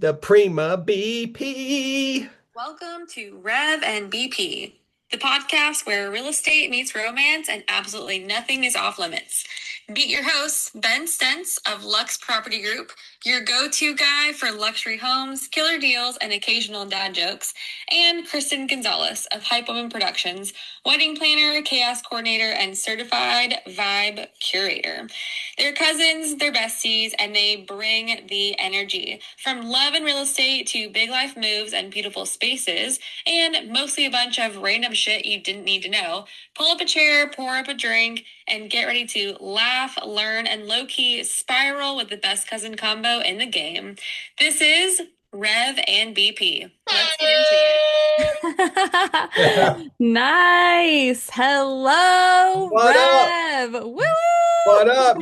the Prima BP. Welcome to Rev and BP, the podcast where real estate meets romance and absolutely nothing is off limits. Meet your host, Ben Stentz of Luxe Property Group, your go-to guy for luxury homes, killer deals, and occasional dad jokes, and Kristen Gonzalez of Hype Woman Productions, wedding planner, chaos coordinator, and certified vibe curator. They're cousins, they're besties, and they bring the energy. From love and real estate to big life moves and beautiful spaces, and mostly a bunch of random shit you didn't need to know. Pull up a chair, pour up a drink, and get ready to laugh, learn, and low-key spiral with the best cousin combo in the game. This is Rev and BP. Let's get into it. Nice. Hello, What up? Rev. Woo! What up?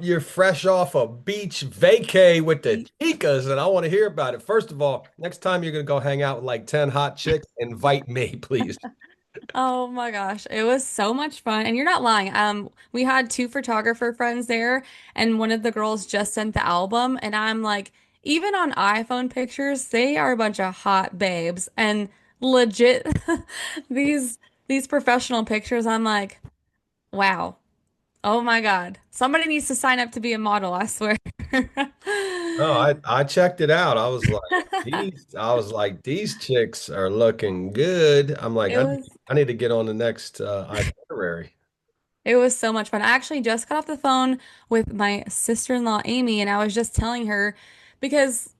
You're fresh off a beach vacay with the chicas, and I want to hear about it. First of all, next time you're gonna go hang out with like 10 hot chicks, invite me, please. Oh my gosh, it was so much fun. And you're not lying. We had two photographer friends there, and one of the girls just sent the album, and I'm like, even on iPhone pictures, they are a bunch of hot babes. And legit, these these professional pictures, I'm like, wow. Oh my God. Somebody needs to sign up to be a model, I swear. No, I checked it out. I was like, these chicks are looking good. I'm like, It was I need to get on the next itinerary. it was so much fun. I actually just got off the phone with my sister-in-law Amy, and I was just telling her because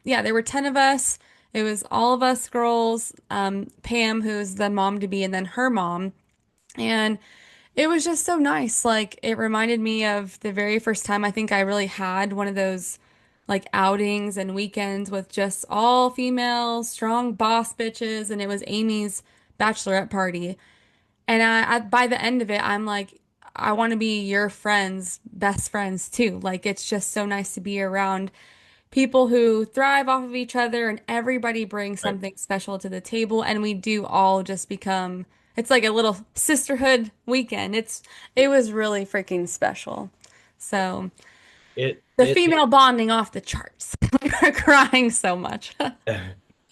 yeah, there were 10 of us. It was all of us girls, Pam, who's the mom to be, and then her mom. And it was just so nice. Like it reminded me of the very first time I think I really had one of those like outings and weekends with just all female, strong boss bitches, and it was Amy's bachelorette party. And by the end of it, I'm like, I want to be your friends, best friends too. Like it's just so nice to be around people who thrive off of each other and everybody brings Right. something special to the table and we do all just become it's like a little sisterhood weekend. It was really freaking special. So It the it female bonding off the charts. We were crying so much.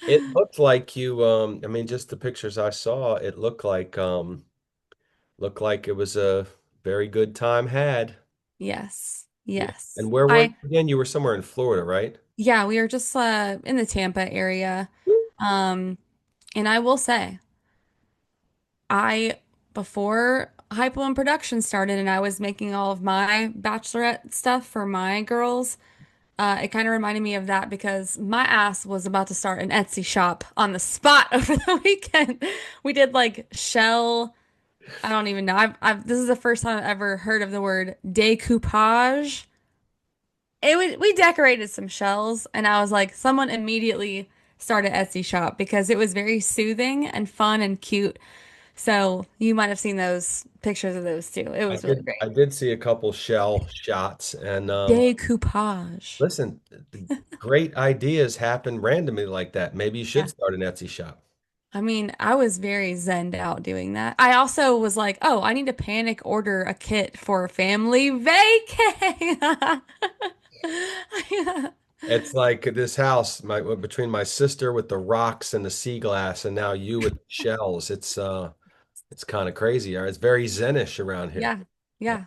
it looked like you I mean just the pictures I saw, it looked like it was a very good time had. Yes. Yeah. Yes. And where were you I again? You were somewhere in Florida, right? Yeah, we were just in the Tampa area. Um and I will say I before Hype One production started and I was making all of my bachelorette stuff for my girls, it kind of reminded me of that because my ass was about to start an Etsy shop on the spot over the weekend. We did like shell, I don't even know. This is the first time I've ever heard of the word decoupage. We decorated some shells and I was like, someone immediately start an Etsy shop because it was very soothing and fun and cute. So you might have seen those pictures of those too. It I was really did great. I did see a couple shell shots and Decoupage. listen, great ideas happen randomly like that. Maybe you should Yeah. start an Etsy shop. I mean, I was very zenned out doing that. I also was like, oh, I need to panic order a kit for a family vacay. It's like this house, between my sister with the rocks and the sea glass, and now you with the shells. It's kind of crazy. It's very zenish around here. Yeah.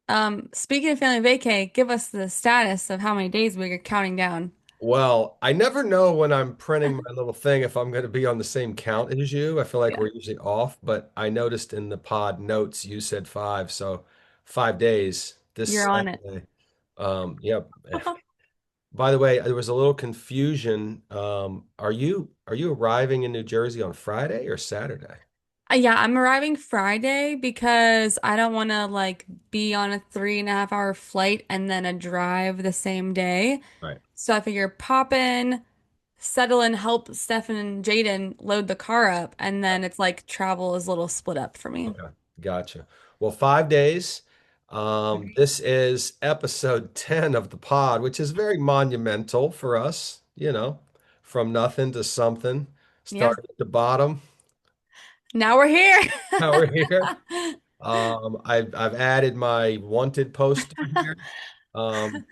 Yeah. Speaking of family vacay, give us the status of how many days we're counting down. Well, I never know when I'm printing my little thing if I'm going to be on the same count as you. I feel like Yeah. we're usually off, but I noticed in the pod notes you said 5, so 5 days You're this on it. Saturday. Yep. By the way, there was a little confusion. Are you arriving in New Jersey on Friday or Saturday? Yeah, I'm arriving Friday because I don't want to like be on a 3.5 hour flight and then a drive the same day. Right. So I figure pop in, settle in, help Stefan and Jaden load the car up, and then it's like travel is a little split up for me. Okay. Gotcha. Well, 5 days. Okay. This is episode 10 of the pod, which is very monumental for us, from nothing to something, Yeah. starting at the bottom. Now we're here. Now we're here. I've added my wanted poster here.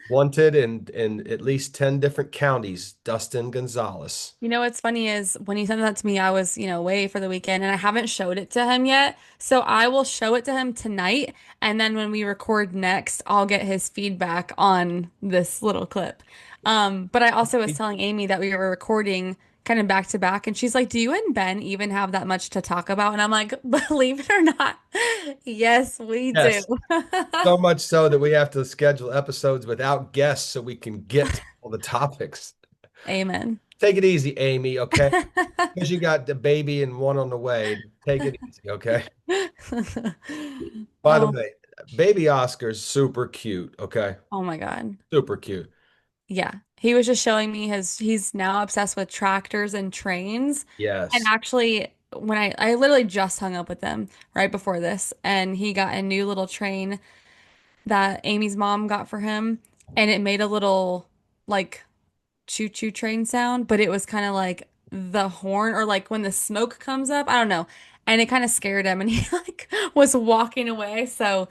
Wanted in at least 10 different counties, Dustin Gonzalez. You know what's funny is when you sent that to me, I was, away for the weekend and I haven't showed it to him yet. So I will show it to him tonight. And then when we record next, I'll get his feedback on this little clip. But I also was telling Amy that we were recording kind of back to back. And she's like, "Do you and Ben even have that much to talk about?" And I'm like, "Believe it or not, yes, we do." Yes, so much so that we have to schedule episodes without guests so we can get to all the topics. Amen. Take it easy, Amy, okay? Because you got the baby and one on the way. Take it easy, okay? By the Oh, way, baby Oscar's super cute, okay? oh my God. Super cute. Yeah. He was just showing me he's now obsessed with tractors and trains. And Yes. actually, when I literally just hung up with him right before this, and he got a new little train that Amy's mom got for him, and it made a little like choo-choo train sound, but it was kind of like the horn or like when the smoke comes up. I don't know. And it kind of scared him, and he like was walking away. So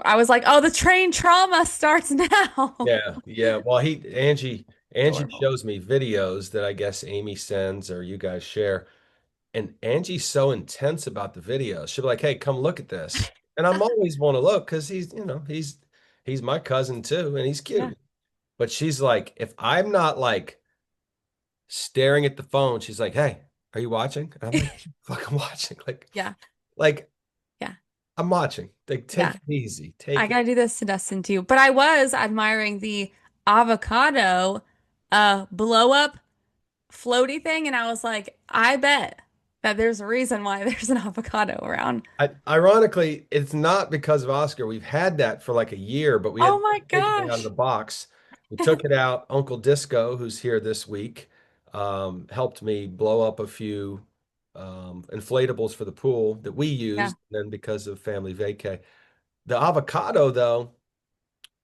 I was like, "Oh, the train trauma starts now." Yeah, yeah. Well, Angie Adorable. shows me videos that I guess Amy sends or you guys share. And Angie's so intense about the videos. She'll be like, "Hey, come look at this." And I'm always want to look because he's my cousin too, and he's Yeah. cute. But she's like, if I'm not like staring at the phone, she's like, "Hey, are you watching?" And I'm like, "Fuck, I'm watching." Yeah. Like Yeah. I'm watching. Like, take Yeah. it easy. I Take it. gotta do this to Dustin too. But I was admiring the avocado blow up floaty thing, and I was like, I bet that there's a reason why there's an avocado around. Ironically, it's not because of Oscar. We've had that for like a year, but we Oh had my taken it out of the gosh. box. We took it out. Uncle Disco, who's here this week, helped me blow up a few inflatables for the pool that we Yeah. used. And then because of family vacay, the avocado though,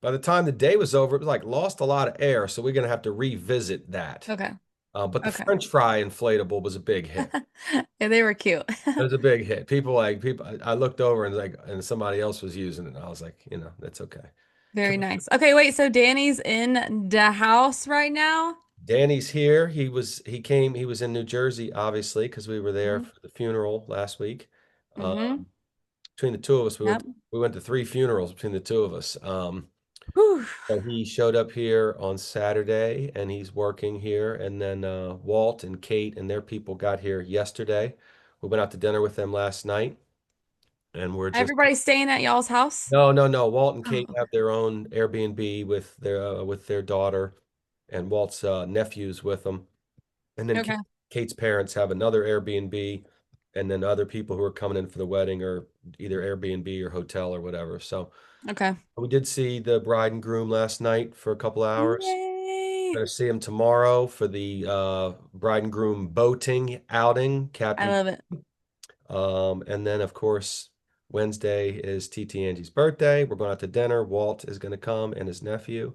by the time the day was over, it was like lost a lot of air. So we're gonna have to revisit that. Okay. But the Okay. French fry inflatable was a big hit. Yeah, they were cute. It was a big hit. People. I looked over and like, and somebody else was using it. And I was like, that's okay. Very nice. Okay, wait, so Danny's in the house right now? Danny's here. He was in New Jersey, obviously, because we were there Hmm. for the funeral last week. Hmm. Between the two of us, Yep. we went to three funerals between the two of us. Whew. So he showed up here on Saturday and he's working here. And then Walt and Kate and their people got here yesterday. We went out to dinner with them last night and we're just Everybody's staying at y'all's house? no, no, no. Walt and Oh, Kate have their own Airbnb with their daughter, and Walt's nephew's with them. And then okay. Kate's parents have another Airbnb, and then other people who are coming in for the wedding are either Airbnb or hotel or whatever. So Okay. we did see the bride and groom last night for a couple of hours. Yay. Going to see him tomorrow for the bride and groom boating outing, I Captain. love it. And then, of course, Wednesday is TT Angie's birthday. We're going out to dinner. Walt is going to come and his nephew.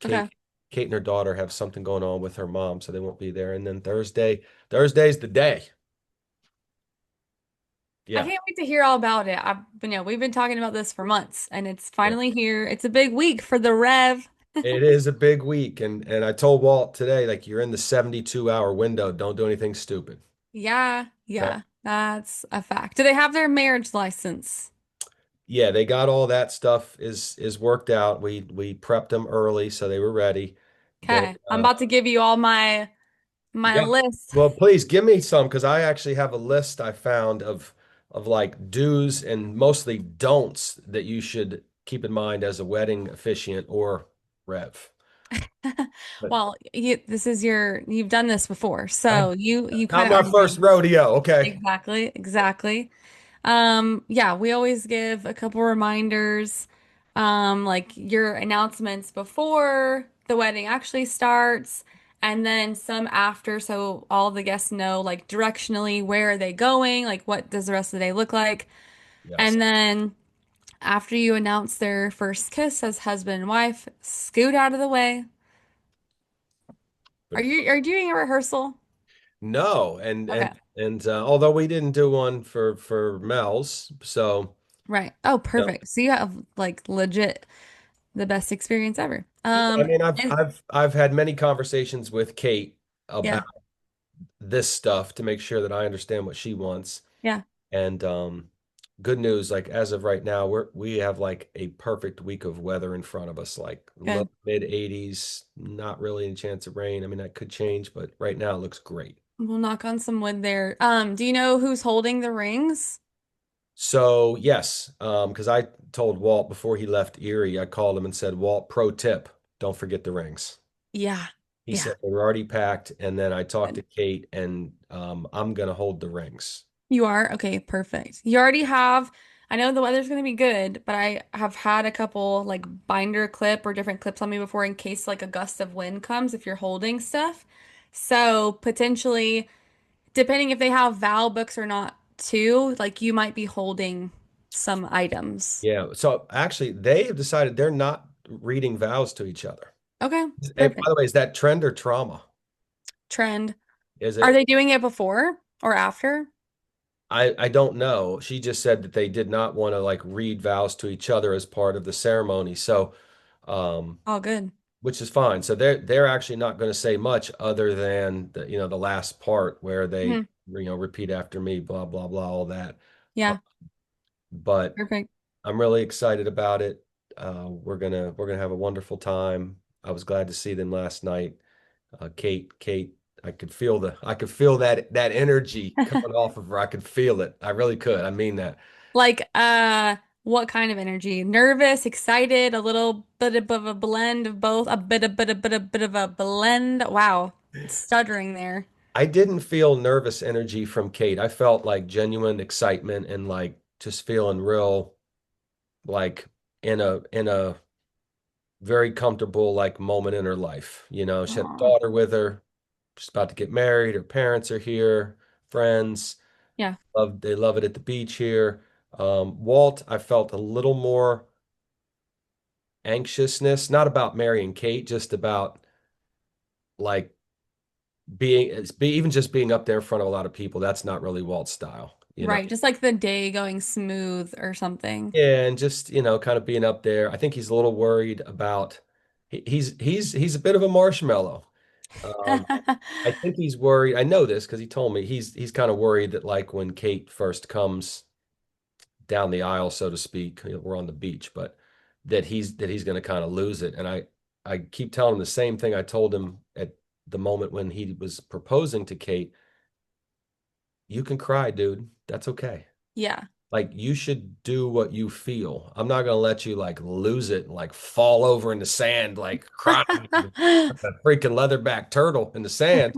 Okay. Kate and her daughter have something going on with her mom, so they won't be there. And then Thursday's the day. I Yeah, can't wait to hear all about it. We've been talking about this for months and it's yeah. finally here. It's a big week for the Rev. It is a big week, and I told Walt today, like you're in the 72-hour window. Don't do anything stupid. Yeah, Okay. yeah, that's a fact. Do they have their marriage license? Yeah, they got all that stuff is worked out. We prepped them early, so they were ready. They Okay. I'm about to give you all my Yeah. list. Well, please give me some because I actually have a list I found of like do's and mostly don'ts that you should keep in mind as a wedding officiant or rev. But Well, you've done this before. I, So you not kind of my already know. first rodeo. Okay. Exactly, exactly. Yeah, we always give a couple reminders, like your announcements before the wedding actually starts, and then some after, so all the guests know like directionally where are they going, like what does the rest of the day look like. Yes. And then after you announce their first kiss as husband and wife, scoot out of the way. But Are you doing a rehearsal? no, Okay. and although we didn't do one for Mel's, so Right. Oh, no. perfect. So you have like legit the best experience ever. Yeah, I mean, And I've had many conversations with Kate yeah, about this stuff to make sure that I understand what she wants. yeah, And good news, like as of right now, we have like a perfect week of weather in front of us, like low good. mid 80s, not really any chance of rain. I mean, that could change, but right now it looks great. We'll knock on some wood there. Do you know who's holding the rings? So yes, because I told Walt before he left Erie, I called him and said, Walt, pro tip, don't forget the rings. Yeah, He yeah, said they were already packed, and then I talked good. to Kate, and I'm gonna hold the rings. You are? Okay, perfect. You already have, I know the weather's going to be good, but I have had a couple like binder clip or different clips on me before in case like a gust of wind comes if you're holding stuff. So potentially, depending if they have Val books or not too, like you might be holding some items. Yeah. So actually, they have decided they're not reading vows to each other. Okay, Hey, by perfect. the way, is that trend or trauma? Trend. Is Are it? they doing it before or after? I don't know. She just said that they did not want to like read vows to each other as part of the ceremony. So, um, All good. which is fine. So they're actually not going to say much other than the last part where they Hmm. repeat after me, blah blah blah, all that. Uh, Yeah, but perfect. I'm really excited about it. We're gonna have a wonderful time. I was glad to see them last night. Kate, I could feel that energy coming off of her. I could feel it. I really could. I mean that. Like, what kind of energy? Nervous, excited, a little bit of a blend of both, a bit of a blend. Wow, stuttering there. I didn't feel nervous energy from Kate. I felt like genuine excitement and like just feeling real like in a very comfortable like moment in her life. She had a Aw. daughter with her. She's about to get married. Her parents are here, friends. Yeah, They love it at the beach here. Walt, I felt a little more anxiousness, not about marrying Kate, just about like even just being up there in front of a lot of people. That's not really Walt's style. right. Just like the day going smooth or something. Yeah, and just, kind of being up there. I think he's a little worried about he's a bit of a marshmallow. Um, I think he's worried. I know this because he told me he's kind of worried that like when Kate first comes down the aisle, so to speak, we're on the beach, but that he's going to kind of lose it. And I keep telling him the same thing I told him at the moment when he was proposing to Kate. You can cry, dude. That's okay. Yeah. Like you should do what you feel. I'm not gonna let you like lose it and like fall over in the sand, like crying like a freaking leatherback turtle in the sand.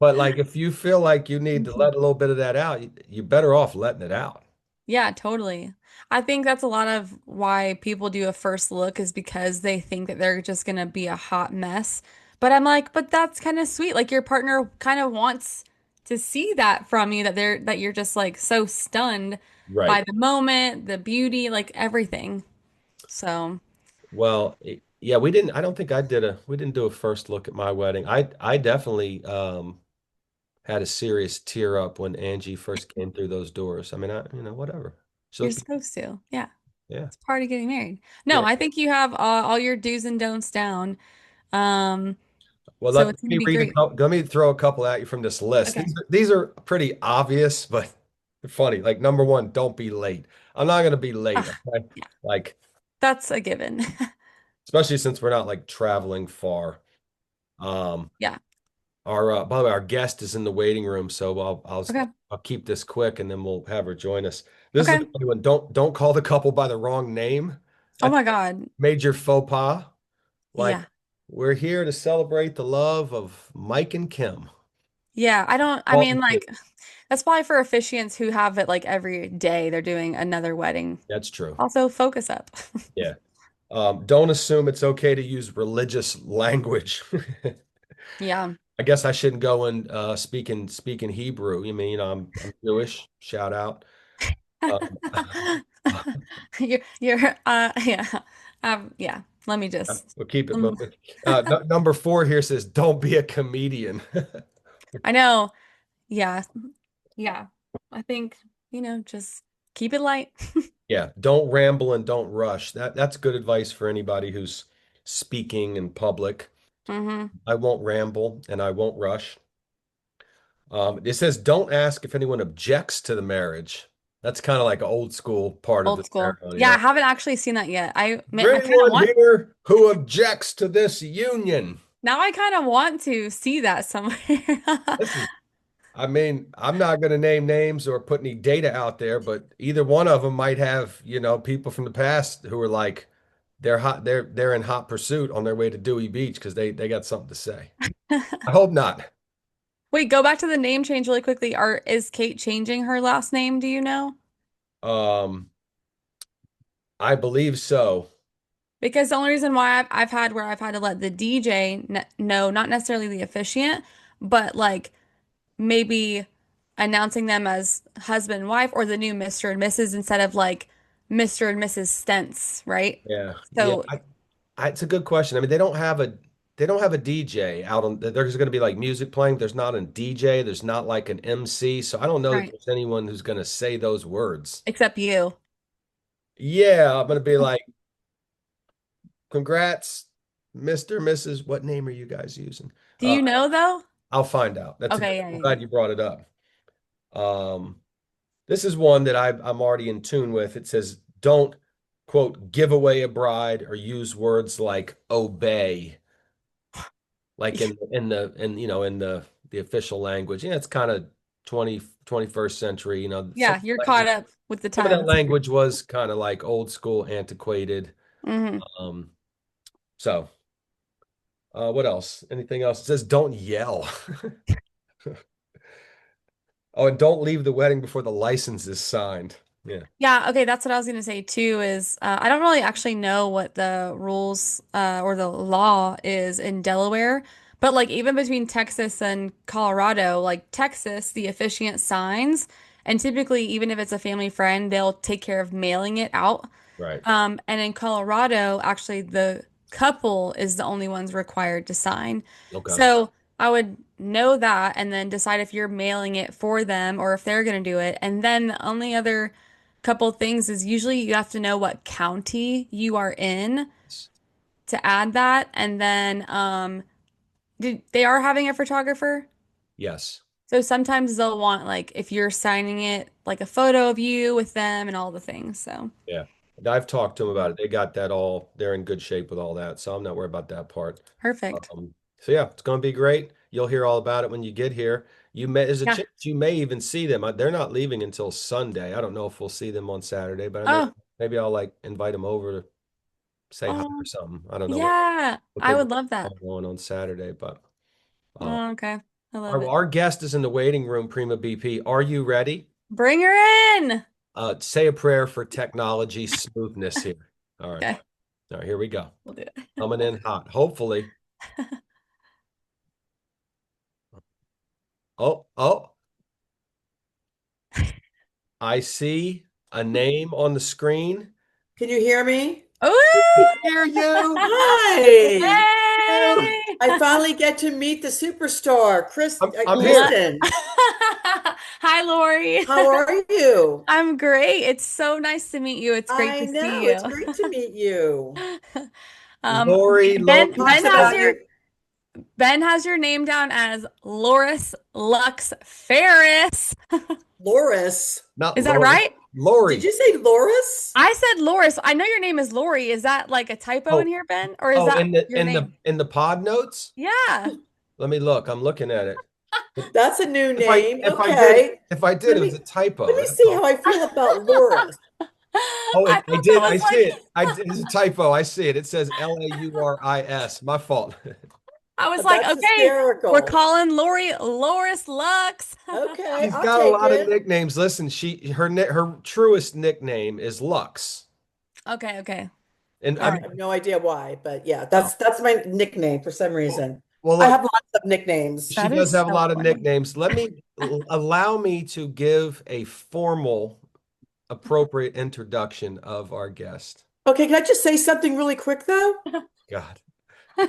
But like if you feel like you need to let a little bit of that out, you're better off letting it out. Yeah, totally. I think that's a lot of why people do a first look is because they think that they're just gonna be a hot mess. But I'm like, but that's kind of sweet. Like your partner kind of wants to see that from you that you're just like so stunned by Right. the moment, the beauty, like everything. So Well, yeah, I don't think we didn't do a first look at my wedding. I definitely had a serious tear up when Angie first came through those doors. I mean, whatever. She you're looked, supposed to. Yeah. yeah. It's part of getting married. No, Yeah. I think you have all your do's and don'ts down. Um, Well, so let it's gonna me be read a great. couple. Let me throw a couple at you from this list. Okay. These are pretty obvious, but they're funny. Like number one, don't be late. I'm not gonna be late. Ah, Okay? yeah, Like, that's a given. especially since we're not like traveling far. Um, Yeah. our by the way, our guest is in the waiting room, so Okay. I'll keep this quick and then we'll have her join us. This is a Okay. funny one. Don't call the couple by the wrong name. Oh That's my God. major faux pas. Like, Yeah. we're here to celebrate the love of Mike and Kim. Yeah. I Walt mean, and Kate. like, that's probably for officiants who have it like every day they're doing another wedding. That's true. Also, focus up. Yeah. Don't assume it's okay to use religious language. Yeah. I guess I shouldn't go and speaking Hebrew. You mean I'm Jewish? Shout out. Um, Yeah. Yeah. Let me just, we'll keep it um, moving. Number four here says, "Don't be a comedian." I know. Yeah. Yeah. I think, just Keep it light. Yeah, don't ramble and don't rush. That's good advice for anybody who's speaking in public. Hmm. I won't ramble and I won't rush. It says don't ask if anyone objects to the marriage. That's kind of like an old school part of the Old school. ceremony, Yeah, I right? haven't actually seen that yet. Is there I kind of anyone want here who objects to this union? now I kind of want to see that somewhere. This is, I mean, I'm not going to name names or put any data out there, but either one of them might have, people from the past who are like, they're in hot pursuit on their way to Dewey Beach because they got something to say. I hope not. Wait, go back to the name change really quickly. Is Kate changing her last name? Do you know? Um, I believe so. Because the only reason why I've had to let the DJ know, not necessarily the officiant, but like maybe announcing them as husband and wife or the new Mr. and Mrs. instead of like Mr. and Mrs. Stents, right? Yeah, yeah. So, It's a good question. I mean, they don't have a DJ out on. There's going to be like music playing. There's not a DJ. There's not like an MC. So I don't know that right. there's anyone who's going to say those words. Except you. Yeah, I'm going to be like, congrats, Mr., Mrs. What name are you guys using? Do you know though? I'll find out. Okay, yeah, I'm yeah, yeah. glad you brought it up. Um, this is one that I'm already in tune with. It says, don't quote, give away a bride or use words like obey, like in the official language. Yeah, it's kind of 21st century. Yeah, you're caught up with the Some of that times. language was kind of like old school, antiquated. Hmm. Um, so what else? Anything else? It says don't yell. Oh, and don't leave the wedding before the license is signed. Yeah, Yeah, okay, that's what I was gonna say too, is I don't really actually know what the rules or the law is in Delaware, but like even between Texas and Colorado, like Texas, the officiant signs, and typically even if it's a family friend, they'll take care of mailing it out. right. And in Colorado, actually, the couple is the only ones required to sign. Okay. So I would know that and then decide if you're mailing it for them or if they're going to do it. And then the only other couple things is usually you have to know what county you are in to add that. And then they are having a photographer. Yes. So sometimes they'll want like if you're signing it, like a photo of you with them and all the things. So Yeah. I've talked to them about it. They got that all, they're in good shape with all that. So I'm not worried about that part. perfect. So yeah, it's going to be great. You'll hear all about it when you get here. There's a Yeah. chance you may even see them. They're not leaving until Sunday. I don't know if we'll see them on Saturday, but Oh, maybe I'll like invite them over to say hi or oh, something. I don't know yeah. what I they would love that. got going on Saturday, but uh, Oh, okay. I love our, it. our guest is in the waiting room, Prima BP. Are you ready? Bring her in. Say a prayer for technology smoothness here. All right. Okay, All right, here we go. we'll do it. Coming in hot. Hopefully. Oh, oh, I see a name on the screen. Can you hear me? Ooh! Hear you. Hi. You. Hey! I finally get to meet the superstar, I'm here. Kristen. Hi, Lori. How are you? I'm great. It's so nice to meet you. It's great I to see know, you. it's great to meet you. Lori Talks about your Ben has your name down as Lauris Lux Ferris. Loris, not Is that Lori. right? Did Lori. you say Loris? I said Loris. I know your name is Lori. Is that like a typo in Oh, here, Ben? Or is oh, that in the your in the name? in the pod notes. Yeah. Let me look. I'm looking at it. That's a new If I name. if I did Okay. if I did, Let it was me a typo. let me That's see all. how I feel about Loris. Oh, I I thought that did. I was see like it. It's a typo. I see it. It says Lauris. My fault. I was like, That's okay, we're hysterical. calling Lori Loris Lux. Okay, She's I'll got a take lot of it. nicknames. Listen, her truest nickname is Lux. Okay, okay. And All I I mean, right. have no idea why, but yeah, oh, that's my nickname for some reason. well, I look, have lots of nicknames. she That does is have a so lot of funny. nicknames. Allow me to give a formal, appropriate introduction of our guest. Okay, can I just say something really quick though? God. Yeah.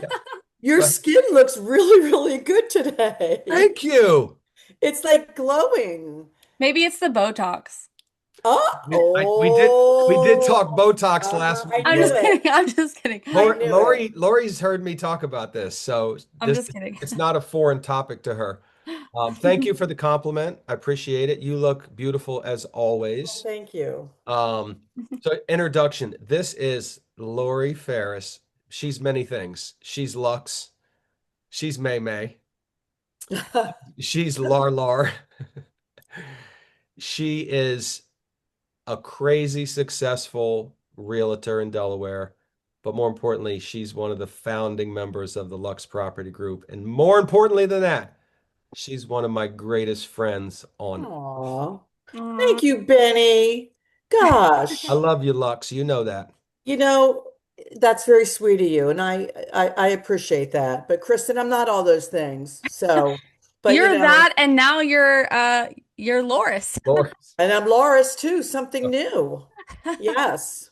Your But skin looks really, really good today. thank you. It's like glowing. Maybe it's the Botox. We did talk Oh, Botox last I week. I'm knew just it. kidding. I'm just kidding. I knew it. Lori's heard me talk about this, so I'm this just kidding. it's not a foreign topic to her. Thank you for the compliment. I appreciate it. You look beautiful as Well, always. thank you. So introduction. This is Lori Ferris. She's many things. She's Lux. She's May May. She's Lar Lar. She is a crazy successful realtor in Delaware, but more importantly, she's one of the founding members of the Lux Property Group. And more importantly than that, she's one of my greatest friends on. Aw. Aw. Thank you, Benny. I Gosh. love you, Lux. You know that. You know, that's very sweet of you, and I appreciate that. But Kristen, I'm not all those things. So, but You're that, and now you're Loris. Lori. and I'm Lauris too, something new. Yes.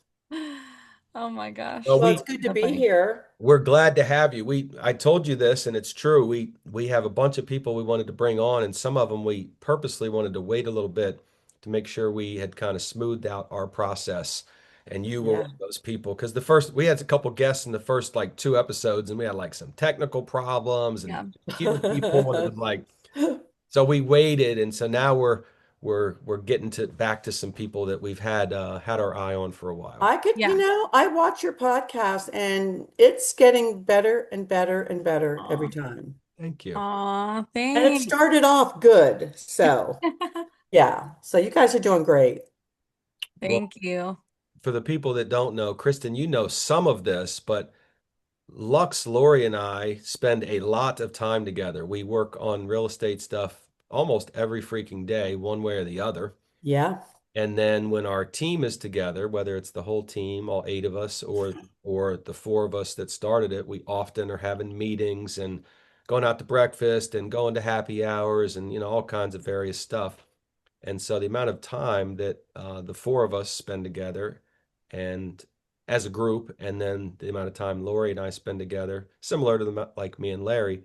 Oh my Well, gosh. Well, it's good to So be funny. here. we're glad to have you. I told you this, and it's true. We have a bunch of people we wanted to bring on, and some of them we purposely wanted to wait a little bit to make sure we had kind of smoothed out our process. And you were one Yeah. of those people because the first we had a couple guests in the first like two episodes, and we had like some technical problems and Yeah. few people, and it was like so we waited, and so now we're getting to back to some people that we've had our eye on for a while. I could, Yeah. I watch your podcast and it's getting better and better and better every Aw. time. Thank you. Aw, And it thanks. started off good. So, yeah. So you guys are doing great. Well, Thank you. for the people that don't know, Kristen, you know some of this, but Lux, Lori, and I spend a lot of time together. We work on real estate stuff almost every freaking day, one way or the other. Yeah. And then when our team is together, whether it's the whole team, all eight of us, or the four of us that started it, we often are having meetings and going out to breakfast and going to happy hours and all kinds of various stuff. And so the amount of time that the four of us spend together and as a group, and then the amount of time Lori and I spend together, similar to the like me and Larry,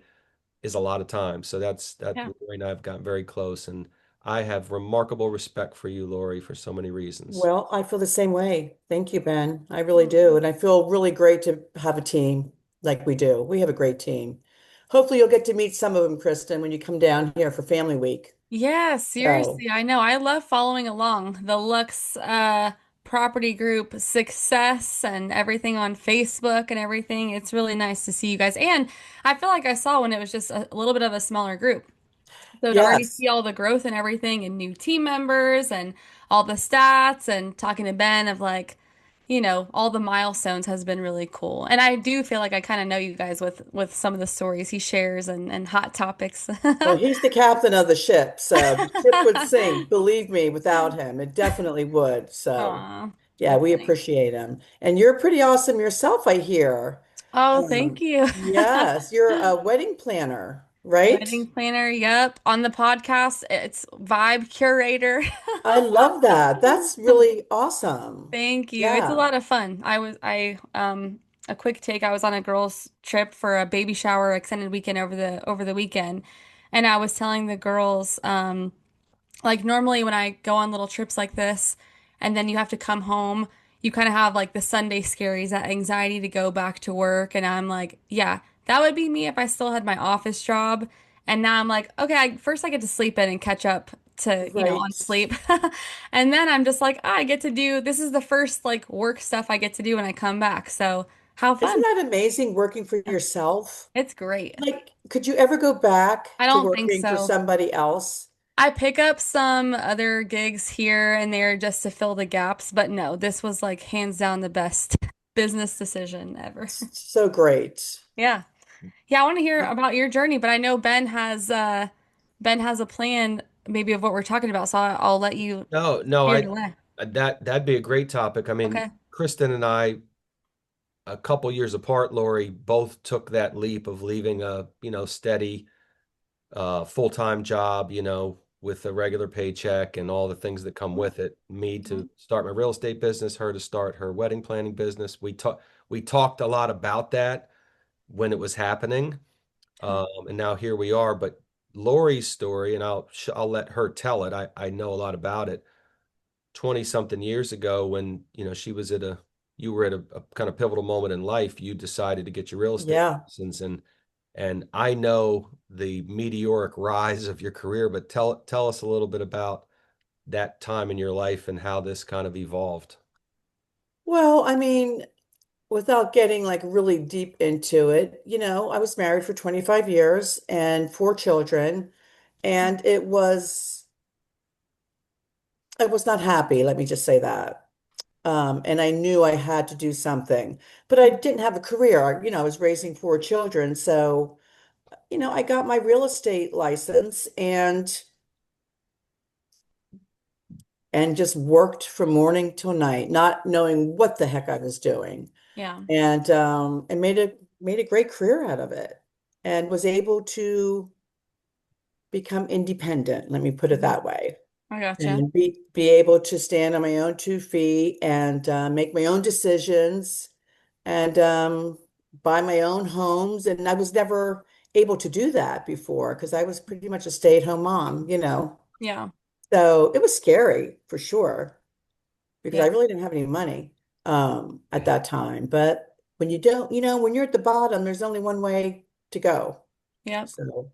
is a lot of time. So that Yeah. Lori and I have gotten very close, and I have remarkable respect for you, Lori, for so many reasons. Well, I feel the same way. Thank you, Ben. I really do. And I feel really great to have a team like we do. We have a great team. Hopefully you'll get to meet some of them, Kristen, when you come down here for Family Week. Yeah, So, seriously, I know. I love following along the Lux property group success and everything on Facebook and everything. It's really nice to see you guys. And I feel like I saw when it was just a little bit of a smaller group. So to already yes. see all the growth and everything and new team members and all the stats and talking to Ben of like, all the milestones has been really cool. And I do feel like I kind of know you guys with some of the stories he shares and hot topics. Well, he's the captain of the ship, so the ship would sink, believe me, without him. It definitely would. So, Aw, yeah, that's we funny. appreciate him. And you're pretty awesome yourself, I hear. Oh, thank you. Yes, you're a wedding planner, right? Wedding planner, yep. On the podcast, it's Vibe Curator. I love that. That's really awesome. Thank you. It's a Yeah. lot of fun. A quick take. I was on a girls' trip for a baby shower extended weekend over the weekend, and I was telling the girls, like normally when I go on little trips like this, and then you have to come home, you kind of have like the Sunday scaries, that anxiety to go back to work, and I'm like, yeah, that would be me if I still had my office job. And now I'm like, okay, first I get to sleep in and catch up to, on Right. sleep. And then I'm just like, I get to do, this is the first like work stuff I get to do when I come back. So how Isn't fun. that amazing working for yourself? It's great. Like, could you ever go back I to don't think working for so. somebody else? I pick up some other gigs here and there just to fill the gaps, but no, this was like hands down the best business decision ever. So great. Yeah. Yeah, I want to hear about your journey, but I know Ben has a plan maybe of what we're talking about, so I'll let you No, no, hear the way. that'd be a great topic. I mean, Okay. Kristen and I, a couple years apart, Lori, both took that leap of leaving a, steady full-time job, with a regular paycheck and all the things that come with it. Me Mhm. to start my real estate business, her to start her wedding planning business. We talked a lot about that when it was happening. Okay. And now here we are. But Lori's story, and I'll let her tell it. I know a lot about it. 20 something years ago when, she was you were at a kind of pivotal moment in life. You decided to get your real estate Yeah. license, and I know the meteoric rise of your career, but tell us a little bit about that time in your life and how this kind of evolved. Well, I mean, without getting like really deep into it, I was married for 25 years and four children, and I was not happy, let me just say that. And I knew I had to do something, but I didn't have a career. I was raising four children, so I got my real estate license and just worked from morning till night, not knowing what the heck I was doing. Yeah. And made a great career out of it and was able to become independent, let me put it Mhm. that way, I gotcha. and be able to stand on my own 2 feet and make my own decisions and buy my own homes. And I was never able to do that before because I was pretty much a stay-at-home mom. Yeah. So it was scary for sure because I Yep. really didn't have any money at that time. But when you don't, when you're at the bottom, there's only one way to go. Yep. So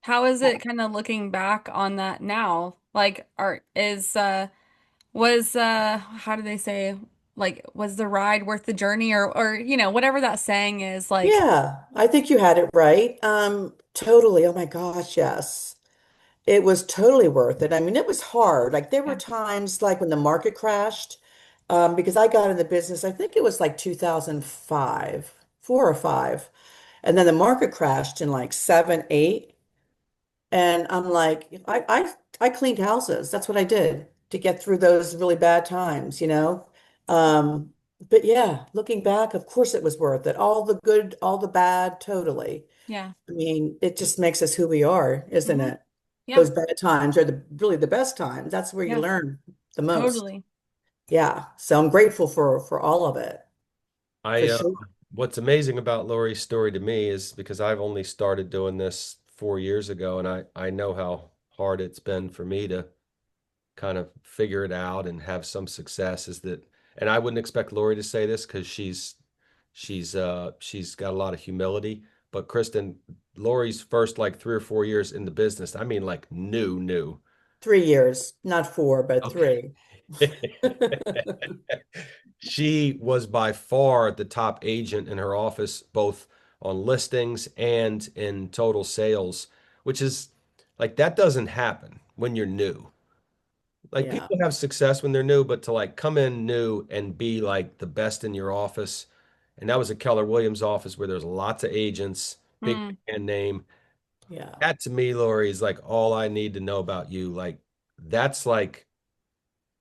How is it kind of looking back on that now? Like, are is was how do they say, like, was the ride worth the journey, or whatever that saying is, like, yeah, I think you had it right. Totally. Oh my gosh, yes. It was totally worth it. I mean, it was hard. Like there were yeah. times like when the market crashed, because I got in the business, I think it was like 2005, 4 or 5. And then the market crashed in like seven, eight. And I'm like, I cleaned houses. That's what I did to get through those really bad times. Um, but yeah, looking back, of course it was worth it. All the good, all the bad, totally. Yeah. I mean, it just makes us who we are, isn't Hmm. it? Yeah. Those bad times are really the best times. That's where you Yeah. learn the most. Totally. Yeah. So I'm grateful for all of it, for I sure. What's amazing about Lori's story to me is because I've only started doing this 4 years ago, and I know how hard it's been for me to kind of figure it out and have some success. Is that, and I wouldn't expect Lori to say this because she's got a lot of humility. But Kristen, Lori's first like 3 or 4 years in the business, I mean like new. 3 years, not four, but Okay. three. She was by far the top agent in her office, both on listings and in total sales, which is like that doesn't happen when you're new. Like Yeah. people have success when they're new, but to like come in new and be like the best in your office, and that was a Keller Williams office where there's lots of agents, big Mm. brand name. Yeah. That to me, Lori, is like all I need to know about you. Like that's like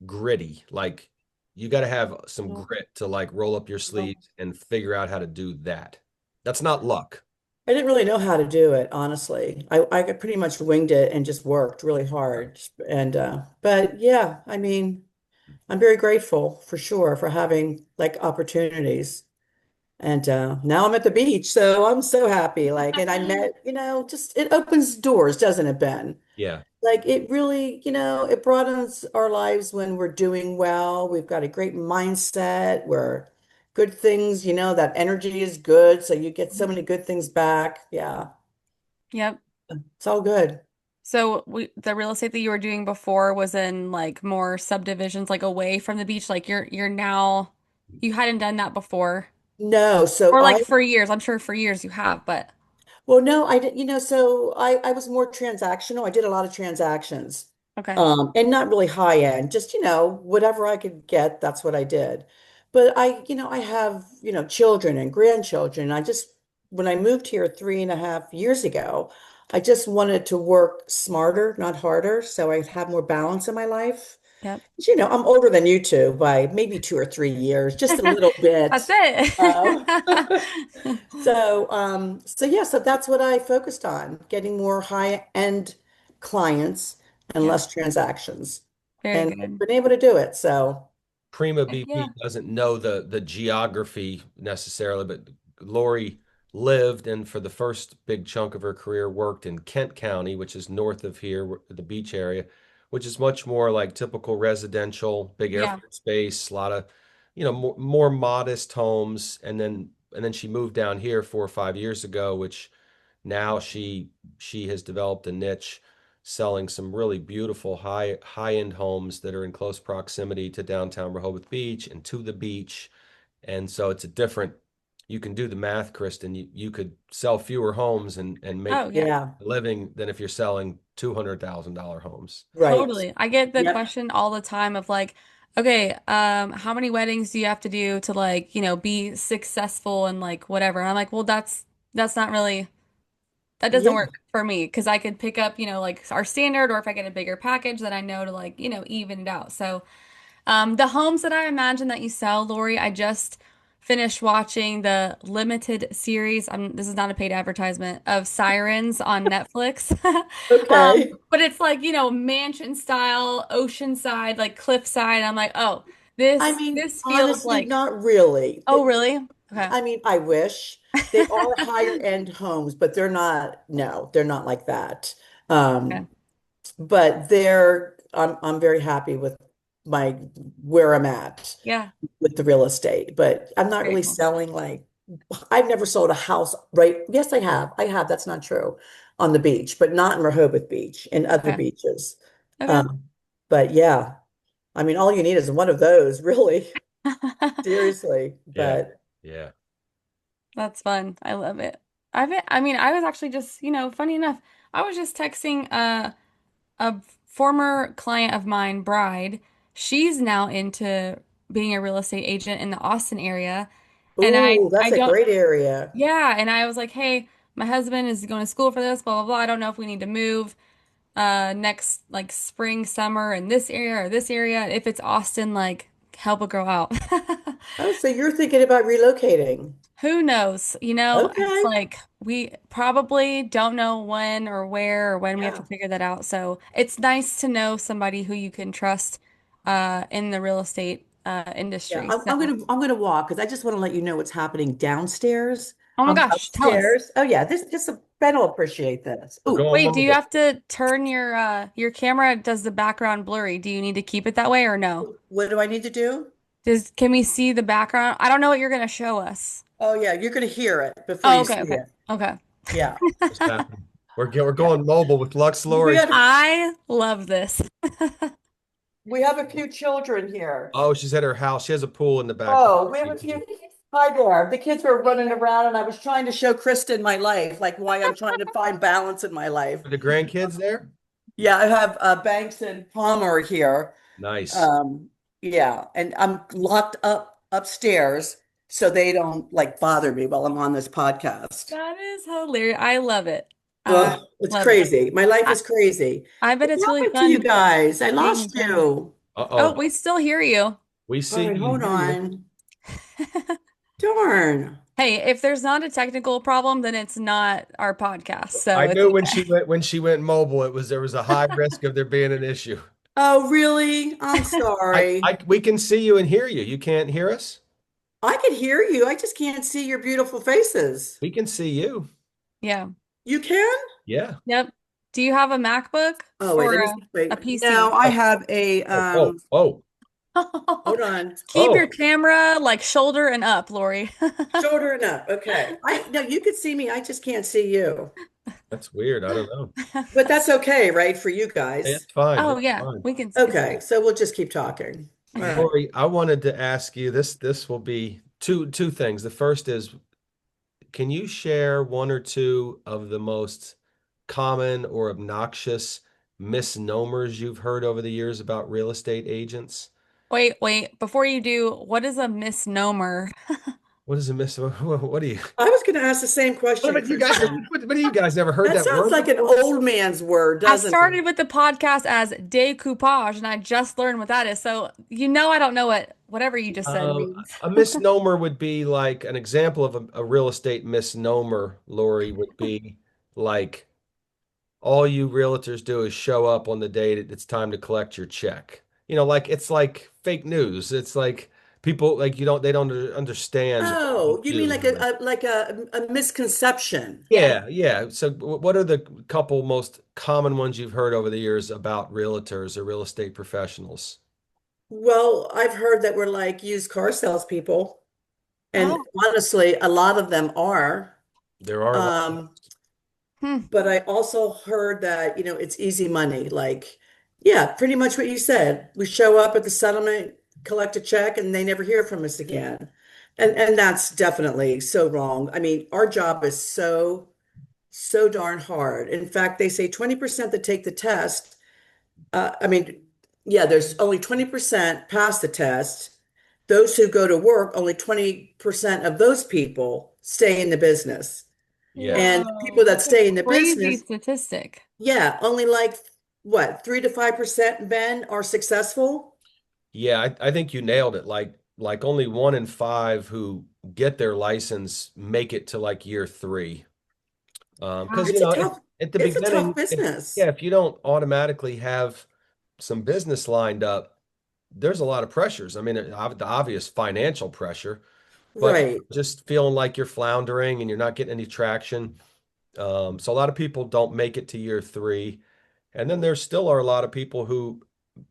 gritty. Like you got to have some Well, grit to like roll up your Well, sleeves and figure out how to do that. That's not luck. I didn't really know how to do it, honestly. I pretty much winged it and just worked really hard. And but yeah, I mean, I'm very grateful for sure for having like opportunities. And now I'm at the beach, so I'm so happy. Like, and I met, just it opens doors, doesn't it, Ben? Yeah. Like it really, it broadens our lives when we're doing well. We've got a great mindset. We're good things, that energy is good. So you get so many good things back. Yeah, yep. it's all good. So the real estate that you were doing before was in like more subdivisions, like away from the beach. Like you're now, you hadn't done that before, No, so or like I for years. I'm sure for years you have, but Well, no, I didn't, so I was more transactional. I did a lot of transactions. okay. And not really high end, just, whatever I could get, that's what I did. But I have, children and grandchildren. When I moved here 3.5 years ago, I just wanted to work smarter, not harder, so I'd have more balance in my life. Yep. I'm older than you two by maybe 2 or 3 years, just a little That's bit. Um, it. so yeah, so that's what I focused on, getting more high-end clients and Yeah, less transactions. very And I've good. been able to do it. So Prima Heck yeah. BP doesn't know the geography necessarily, but Lori lived and for the first big chunk of her career worked in Kent County, which is north of here, the beach area, which is much more like typical residential, big Yeah. airport space, a lot of, more modest homes. And then she moved down here 4 or 5 years ago, which now she has developed a niche selling some really beautiful high-end homes that are in close proximity to downtown Rehoboth Beach and to the beach. And so it's a different, you can do the math, Kristen. You could sell fewer homes and make Oh, yeah. Yeah, a living than if you're selling $200,000 homes. right. Totally. I get the Yep. question all the time of like, okay, how many weddings do you have to do to like, be successful and like whatever? And I'm like, well, that's not really that doesn't Yeah. work for me because I could pick up, like our standard, or if I get a bigger package, then I know to like, even it out. So the homes that I imagine that you sell, Lori, I just finished watching the limited series. This is not a paid advertisement of Sirens on Netflix. Okay. But it's like, mansion style, oceanside, like cliffside. I'm like, oh, I this mean, this feels honestly, like, not really. oh, really? Okay. I mean, I wish they are higher end homes, but they're not, no, they're not like that. Okay. Um, but I'm very happy with my where I'm at Yeah. with the real estate, but I'm not Very really cool. selling like I've never sold a house, right? Yes, I have. I have. That's not true on the beach, but not in Rehoboth Beach and other Okay. beaches. Okay. Um, but yeah, I mean, all you need is one of those, really, seriously. Yeah. But Yeah. That's fun. I love it. I mean, I was actually just, funny enough, I was just texting a former client of mine, Bride. She's now into being a real estate agent in the Austin area. And ooh, I that's a don't, great area. yeah. And I was like, hey, my husband is going to school for this, blah, blah, blah. I don't know if we need to move next like spring, summer in this area or this area. If it's Austin, like help a girl out. Oh, so you're thinking about relocating. Who knows? It's Okay. like we probably don't know when or where or when we have to Yeah. figure that out. So it's nice to know somebody who you can trust in the real estate Yeah. industry. I'm gonna walk because I just want to let you know what's happening downstairs. Oh my gosh, tell us. Upstairs. Oh yeah, this Ben will appreciate this. We're Oh, going Wait, do you mobile. have to turn your camera? Does the background blurry? Do you need to keep it that way or no? what do I need to do? Can we see the background? I don't know what you're gonna show us. Oh yeah, you're gonna hear it before Oh, you okay, see okay. it. Okay. Yeah. What's happening? We're Yeah. going mobile with Lux We Lori. had I love this. we have a few children here. Oh, she's at her house. She has a pool in the backyard. Oh, we have a few. Hi there. The kids were running around, and I was trying to show Kristen my life, like why I'm trying to find balance in my life. Are the grandkids there? Yeah, I have Banks and Palmer here. Nice. Um, yeah, and I'm locked up upstairs so they don't like bother me while I'm on this podcast. That is hilarious. I love it. I Oh, it's love it. crazy. My life I, is crazy. I bet What it's really happened to you fun guys? I being a lost grandma. you. Oh, Uh-oh. we still hear you. We All see right, you and hold hear you. on. Darn. Hey, if there's not a technical problem, then it's not our podcast, so I it's knew when okay. she went mobile, there was a high risk of there being an issue. Oh, really? I'm sorry. We can see you and hear you. You can't hear us? I can hear you. I just can't see your beautiful faces. We can see you. Yeah. You can? Yeah. Yep. Do you have a MacBook Oh, wait, or let me a, see. Wait. a PC? No, I Oh, have a oh, oh, oh, hold on. Keep your oh. camera like shoulder and up, Lori. Shoulder and up. Okay. I no, you could see me. I just can't see you. That's weird. I don't know. But that's okay, right? For you guys. It's fine. Oh It's yeah, fine. we can see. Okay, so we'll just keep talking. All right. Lori, I wanted to ask you this. This will be two things. The first is, can you share one or two of the most common or obnoxious misnomers you've heard over the years about real estate agents? Wait. Before you do, what is a misnomer? What is a mis? What do you? I was going to ask the same What question, about you guys? Kristen. What do you guys never heard That that sounds word like an before? old man's word, I doesn't it? started with the podcast as decoupage, and I just learned what that is. So I don't know what whatever you just said means. A misnomer would be like an example of a real estate misnomer, Lori, would be like all you realtors do is show up on the date it's time to collect your check. Like it's like fake news. It's like People like you don't they don't understand what you Oh, you mean do. like a misconception? Yes. Yeah. So what are the couple most common ones you've heard over the years about realtors or real estate professionals? Well, I've heard that we're like used car salespeople, and Oh. honestly, a lot of them are. There are a lot. Um, Hmm. but I also heard that, it's easy money. Like, yeah, pretty much what you said. We show up at the settlement, collect a check, and they never hear from us again. And that's definitely so wrong. I mean, our job is so darn hard. In fact, they say 20% that take the test. I mean, yeah, there's only 20% pass the test. Those who go to work, only 20% of those people stay in the business. Yes. And the people Whoa, that that's a stay in the crazy business, statistic. yeah, only like what, 3 to 5%, Ben, are successful? Yeah, I think you nailed it. Like only 1 in 5 who get their license make it to like year 3. Because Wow. if at the It's a tough beginning, business. if you don't automatically have some business lined up, there's a lot of pressures. I mean, the obvious financial pressure, but Right. just feeling like you're floundering and you're not getting any traction. So a lot of people don't make it to year 3. And then there still are a lot of people who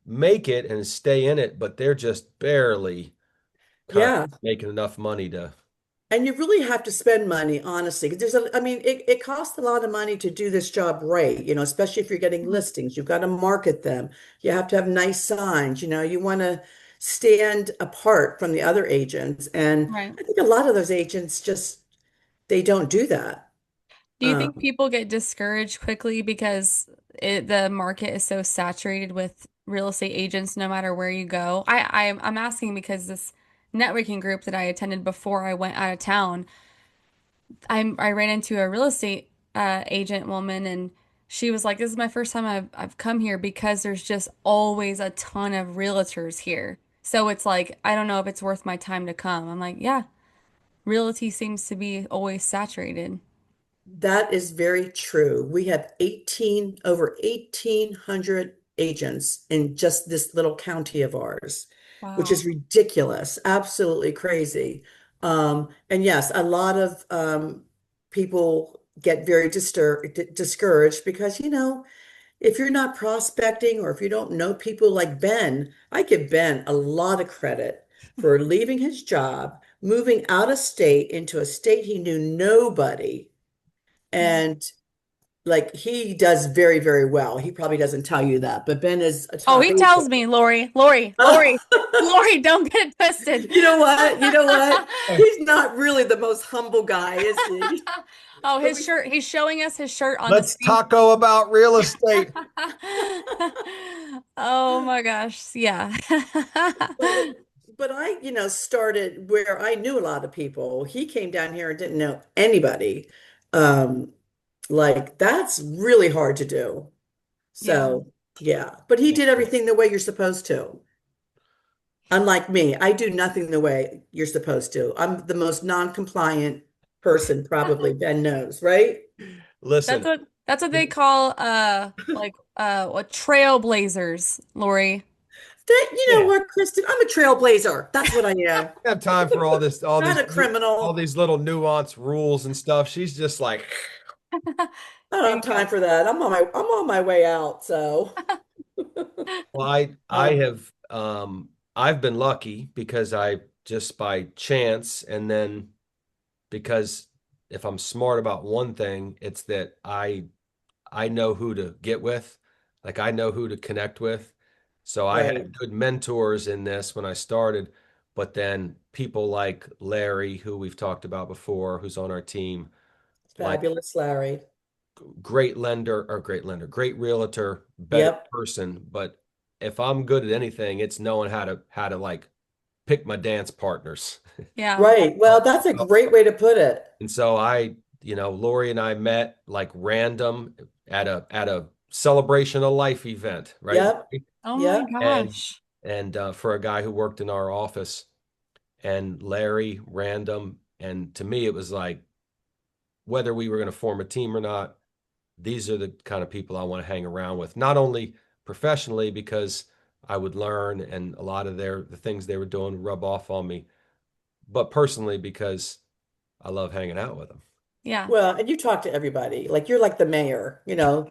make it and stay in it, but they're just barely kind of Yeah. making enough money to. And you really have to spend money, honestly, because I mean, it costs a lot of money to do this job right, especially if you're getting Mhm. listings. You've got to market them. You have to have nice signs, you want to stand apart from the other agents. And Right. I think a lot of those agents just, they don't do that. Do you think people get discouraged quickly because the market is so saturated with real estate agents no matter where you go? I'm asking because this networking group that I attended before I went out of town, I ran into a real estate agent woman and she was like, "This is my first time I've come here because there's just always a ton of realtors here. So it's like, I don't know if it's worth my time to come." I'm like, "Yeah, realty seems to be always saturated." That is very true. We have over 1,800 agents in just this little county of ours, which Wow. is ridiculous, absolutely crazy. And yes, a lot of people get very discouraged because, if you're not prospecting or if you don't know people like Ben, I give Ben a lot of credit for leaving his job, moving out of state into a state he knew nobody. Yeah. And like he does very, very well. He probably doesn't tell you that, but Ben is a Oh, top he agent. tells me, Lori, Lori, Lori, Lori, don't get it twisted. You know what? You know what? He's not really the most humble guy, is he? Oh, But his shirt. He's showing us his shirt on the Let's screen. taco about real estate. Oh my gosh. Yeah. but but I, started where I knew a lot of people. He came down here and didn't know anybody. Um, like that's really hard to do. Yeah. So yeah, but he did everything the way you're supposed to. Unlike me, I do nothing the way you're supposed to. I'm the most non-compliant person probably, Ben knows, right? That's Listen, what they call like what trailblazers, Lori. That, you know yeah, what, Kristen? I'm a trailblazer. That's what I am. I have time for all this, Not a all criminal. these little nuance rules and stuff. She's just like, I don't There have you go. time for that. I'm on my way out. So, well, I um, have I've been lucky because I just by chance and then because if I'm smart about one thing, it's that I know who to get with. Like I know who to connect with. So I right. had good mentors in this when I started, but then people like Larry, who we've talked about before, who's on our team, like Fabulous, Larry. great realtor, better Yep. person. But if I'm good at anything, it's knowing how to like pick my dance partners. Yeah. Right. Well, that's a great way to put it. And so Lori and I met like random at a celebration of life event, right? Yep. Oh my Yep. And gosh. for a guy who worked in our office, and Larry random, and to me it was like whether we were going to form a team or not, these are the kind of people I want to hang around with, not only professionally because I would learn, and a lot of the things they were doing rub off on me. But personally, because I love hanging out with them. Yeah. Well, and you talk to everybody. Like you're like the mayor, you know.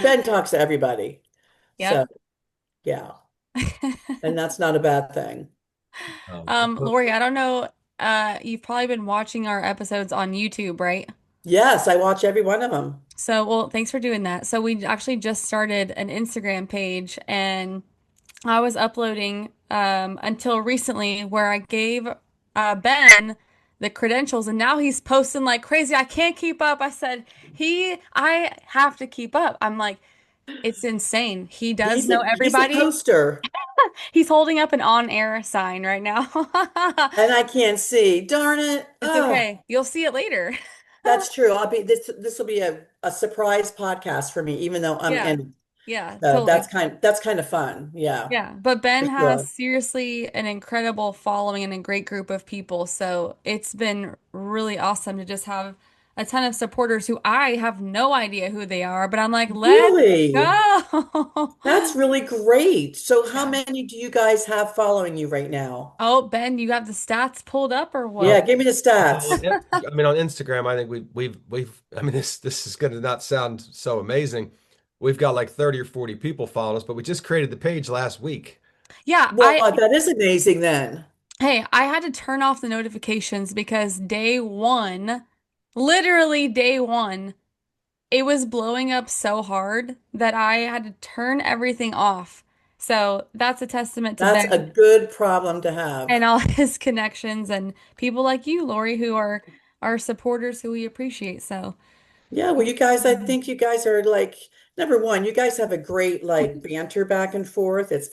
Ben talks to everybody. Yep. So, yeah. And that's not a bad thing. But Lori, I don't know. You've probably been watching our episodes on YouTube, right? Yes, I watch every one of them. So, well, thanks for doing that. So, we actually just started an Instagram page, and I was uploading until recently where I gave Ben the credentials, and now he's posting like crazy. I can't keep up. I said, I have to keep up. I'm like, it's insane. He does know He's a everybody. poster, He's holding up an on-air sign right now. and I can't see. Darn it. It's Oh, okay. You'll see it later. that's true. I'll be this will be a surprise podcast for me, even though I'm Yeah. in. Yeah, So totally. that's kind of fun. Yeah, Yeah, but Ben for has sure. seriously an incredible following and a great group of people. So it's been really awesome to just have a ton of supporters who I have no idea who they are, but I'm like, let's Really? go. That's really great. So how Yeah. many do you guys have following you right now? Oh, Ben, you got the stats pulled up or Yeah, what? give me the well, stats. I mean, on Instagram, I think we've. I mean, this is going to not sound so amazing. We've got like 30 or 40 people following us, but we just created the page last week. Yeah, Well, that is amazing then. hey, I had to turn off the notifications because day one, literally day one, it was blowing up so hard that I had to turn everything off. So that's a testament to That's a Ben good problem to have. and all his connections and people like you, Lori, who are our supporters who we appreciate. So, Yeah, well, you guys, I think you guys are like number one, you guys have a great like banter back and forth. It's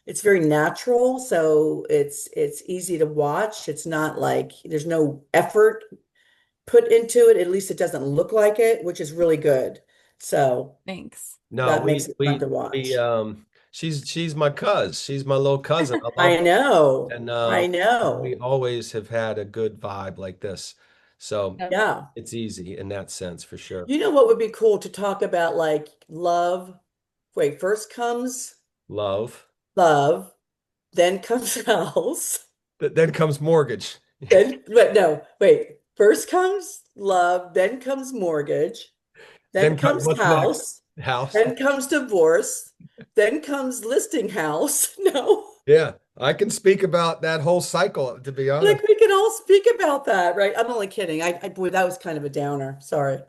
it's very natural, so it's easy to watch. It's not like there's no effort put into it. At least it doesn't look like it, which is really good. So thanks. No, that makes it fun to we watch. she's my cuz. She's my little cousin. I love I her. know. And I we know. always have had a good vibe like this. So Yep. Yeah. it's easy in that sense for sure. You know what would be cool to talk about like love? Wait, first comes Love. love, then comes house. Then comes mortgage. But no, wait. First comes love, then comes mortgage, then Then comes what's next? house, House. then comes divorce, then comes listing house. No, Yeah, I can speak about that whole cycle, to be honest. like we can all speak about that, right? I'm only kidding. Boy, that was kind of a downer. Sorry.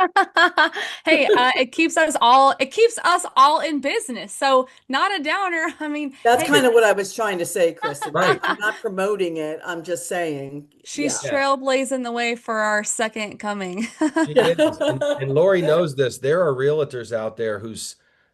Hey, it keeps us all in business. So, not a downer. I mean, That's hey, kind of what I was trying to say, Kristen. Right. I'm not promoting it. I'm just saying, she's yeah. Yeah, trailblazing the way for our second coming. she is. And Lori knows this. There are realtors out there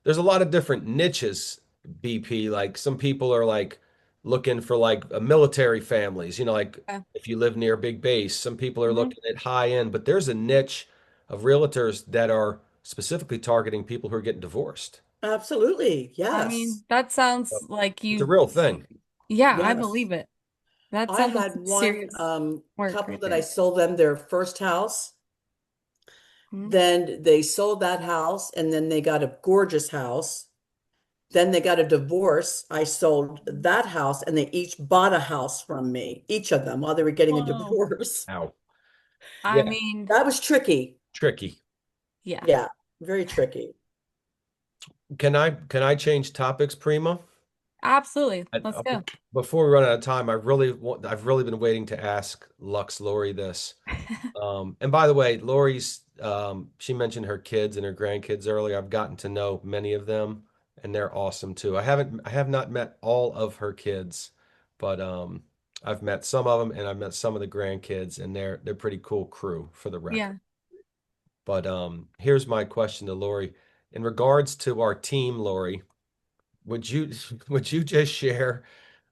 there's a lot of different niches, BP. Like some people are like looking for like military families, like Yeah. if you live near a big base, some people are Mhm. looking at high end, but there's a niche of realtors that are specifically targeting people who are getting divorced. Absolutely. I Yes. mean, that sounds So like it's a you, real thing. yeah, I Yes. believe it. That I sounds like had some one serious work couple right that I there. sold them their first house. Mhm. Then they sold that house and then they got a gorgeous house. Then they got a divorce. I sold that house and they each bought a house from me, each of them while they were getting a Whoa. divorce. Ow. I Yeah, mean, That was tricky. tricky. yeah, Yeah, very tricky. Can I change topics, Prima? absolutely. I, Let's uh, go. Before we run out of time, I've really been waiting to ask Lux Lori this. And by the way, Lori's she mentioned her kids and her grandkids earlier. I've gotten to know many of them, and they're awesome too. I have not met all of her kids, but I've met some of them, and I've met some of the grandkids, and they're pretty cool crew for the record. Yeah, But here's my question to Lori. In regards to our team, Lori, would you would you just share?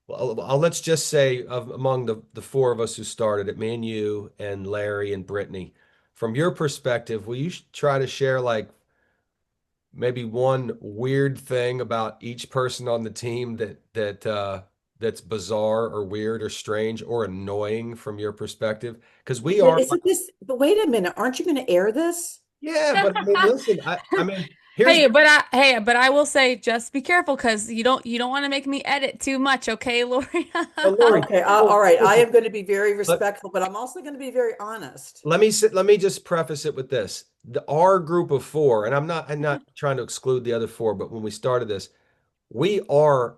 Well, let's just say among the four of us who started it, me and you and Larry and Brittany, from your perspective, will you try to share like maybe one weird thing about each person on the team that's bizarre or weird or strange or annoying from your perspective? Because But wait a minute, aren't you going to air this? yeah, but I mean, listen, I mean, here's But I will say just be careful because you don't want to make me edit too much, okay, Lori? Lori. Okay, all right. I am going to be very respectful, but I'm also going to be very honest. Let me just preface it with this. Our group of four, and I'm not trying to exclude the other four, but when we started this, we are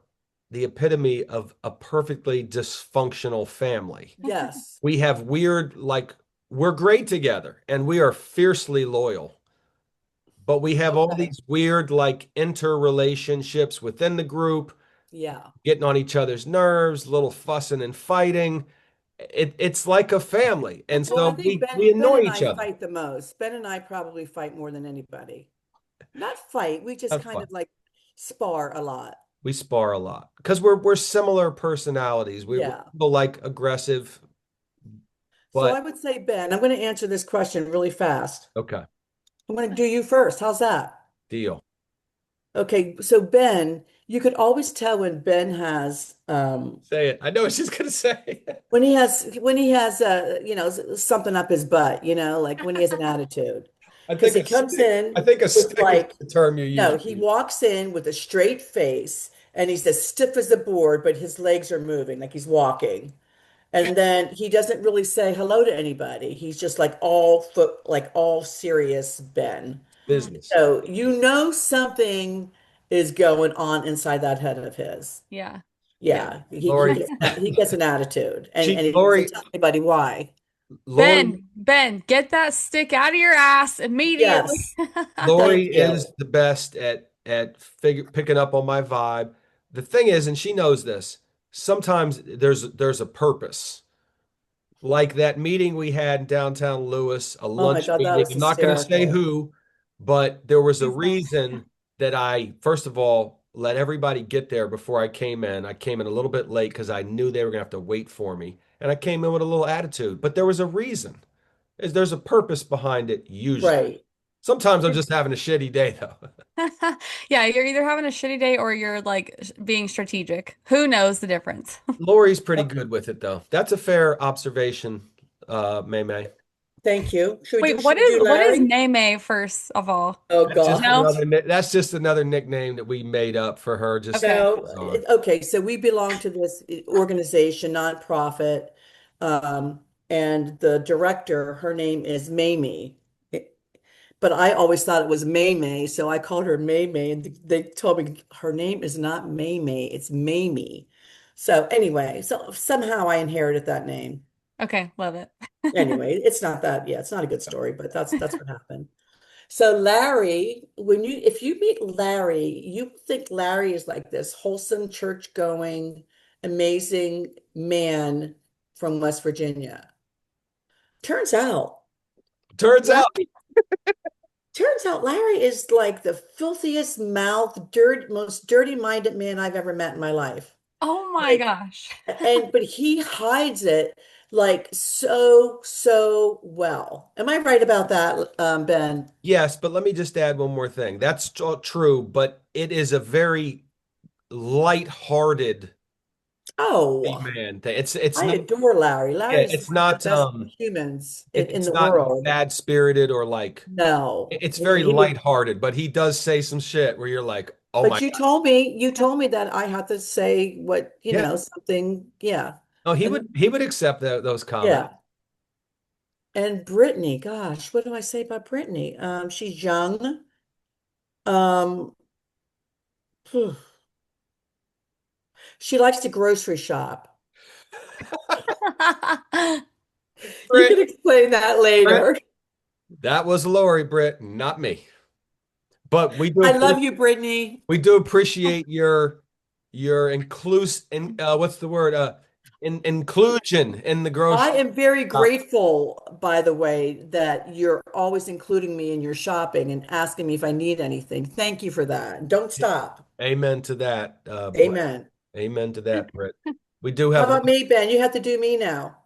the epitome of a perfectly dysfunctional family. Yes. We have weird, like, we're great together and we are fiercely loyal, but we have all Okay. these weird, like, interrelationships within the group, Yeah. getting on each other's nerves, little fussing and fighting. It's like a family. And Well, I so think we Ben annoy and each I other. fight the most. Ben and I probably fight more than anybody. Not fight, we just That's kind fun. of like spar a lot. We spar a lot because we're similar personalities. We're Yeah. like aggressive, So but I would say, Ben, I'm going to answer this question really fast. okay, I'm going to do you first. How's that? deal. Okay, so Ben, you could always tell when Ben has Say it. I know what she's gonna say. when he has something up his butt, like when he has an attitude. Because he comes I in think a with stick is like, the term you use. no, he walks in with a straight face and he's as stiff as a board, but his legs are moving like he's walking. And then he doesn't really say hello to anybody. He's just like all serious Ben. Business. So you know something is going on inside that head of his. Yeah. Yeah. Yeah, Lori, he gets an attitude, and she he doesn't Lori tell anybody why. Lori Ben, get that stick out of your ass immediately. Yes, Lori thank you. is the best at picking up on my vibe. The thing is, and she knows this, sometimes there's a purpose. Like that meeting we had in downtown Lewis, a Oh my lunch God, that meeting. was I'm not going to say hysterical. who, but there was a Please don't. reason that I, first of all, let everybody get there before I came in. I came in a little bit late because I knew they were going to have to wait for me. And I came in with a little attitude, but there was a reason. There's a purpose behind it, usually. Right. Sometimes I'm just having a shitty day, though. Yeah, you're either having a shitty day or you're like being strategic. Who knows the difference? Lori's pretty good with it, though. That's a fair observation, May May. Thank you. Wait, Should we do what is Larry? Neme first of all? Oh That's just God. No? another that's just another nickname that we made up for her, just Okay. No. on. Okay, so we belong to this organization, nonprofit, and the director, her name is Mamie. But I always thought it was May May, so I called her May May, and they told me her name is not May May, it's Mamie. So anyway, so somehow I inherited that name. Okay, love it. Anyway, it's not that, yeah, it's not a good story, but that's what happened. So Larry, if you meet Larry, you think Larry is like this wholesome, church-going, amazing man from West Virginia. Turns out, Turns out, turns out Larry is like the filthiest mouth, most dirty-minded man I've ever met in my life. Oh my Like, gosh. but he hides it like so well. Am I right about that, Ben? yes, but let me just add one more thing. That's true, but it is a very light-hearted big Oh, man thing. It's I not adore Larry. yeah, Larry's it's one of the not best humans in it's the not world. bad-spirited or like No, it's very he would. light-hearted, but he does say some shit where you're like, "Oh my But God." you told me that I had to say what, Yeah. something. Yeah, Oh, and he would accept those comments. yeah. And Brittany, gosh, what do I say about Brittany? She's young. Um, phew. She likes to grocery shop. You Britt, can explain that Britt, later. that was Lori, Britt, not me. But I love you, Brittany. we do appreciate your what's the word? Inclusion in the I grocery. am very Uh, grateful, by the way, that you're always including me in your shopping and asking me if I need anything. Thank you for that. Don't stop. Amen to that, Britt. Amen. Amen to that, Britt. We do How have about me, Ben? You have to do me now.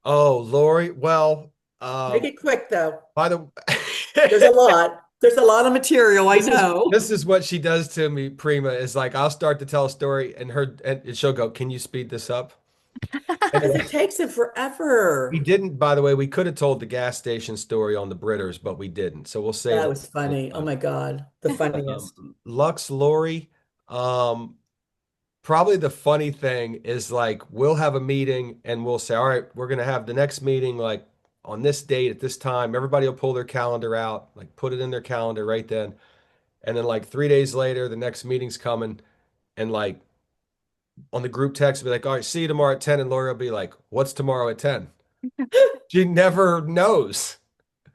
oh, Lori. Well, Make it quick, though. by the There's a lot. There's a lot of material, I know. this is what she does to me, Prima, is like I'll start to tell a story and she'll go, "Can you speed this up?" Because it Anyway, takes him we forever. didn't, by the way, we could have told the gas station story on the Britters, but we didn't. So we'll save That that was for another funny. Oh time. my God. The funniest. Lux Lori, um, probably the funny thing is like we'll have a meeting and we'll say, all right, we're gonna have the next meeting like on this date at this time. Everybody will pull their calendar out, like put it in their calendar right then. And then like 3 days later, the next meeting's coming, and like on the group text, we'll be like, all right, see you tomorrow at 10. And Lori will be like, what's tomorrow at 10? She never knows. I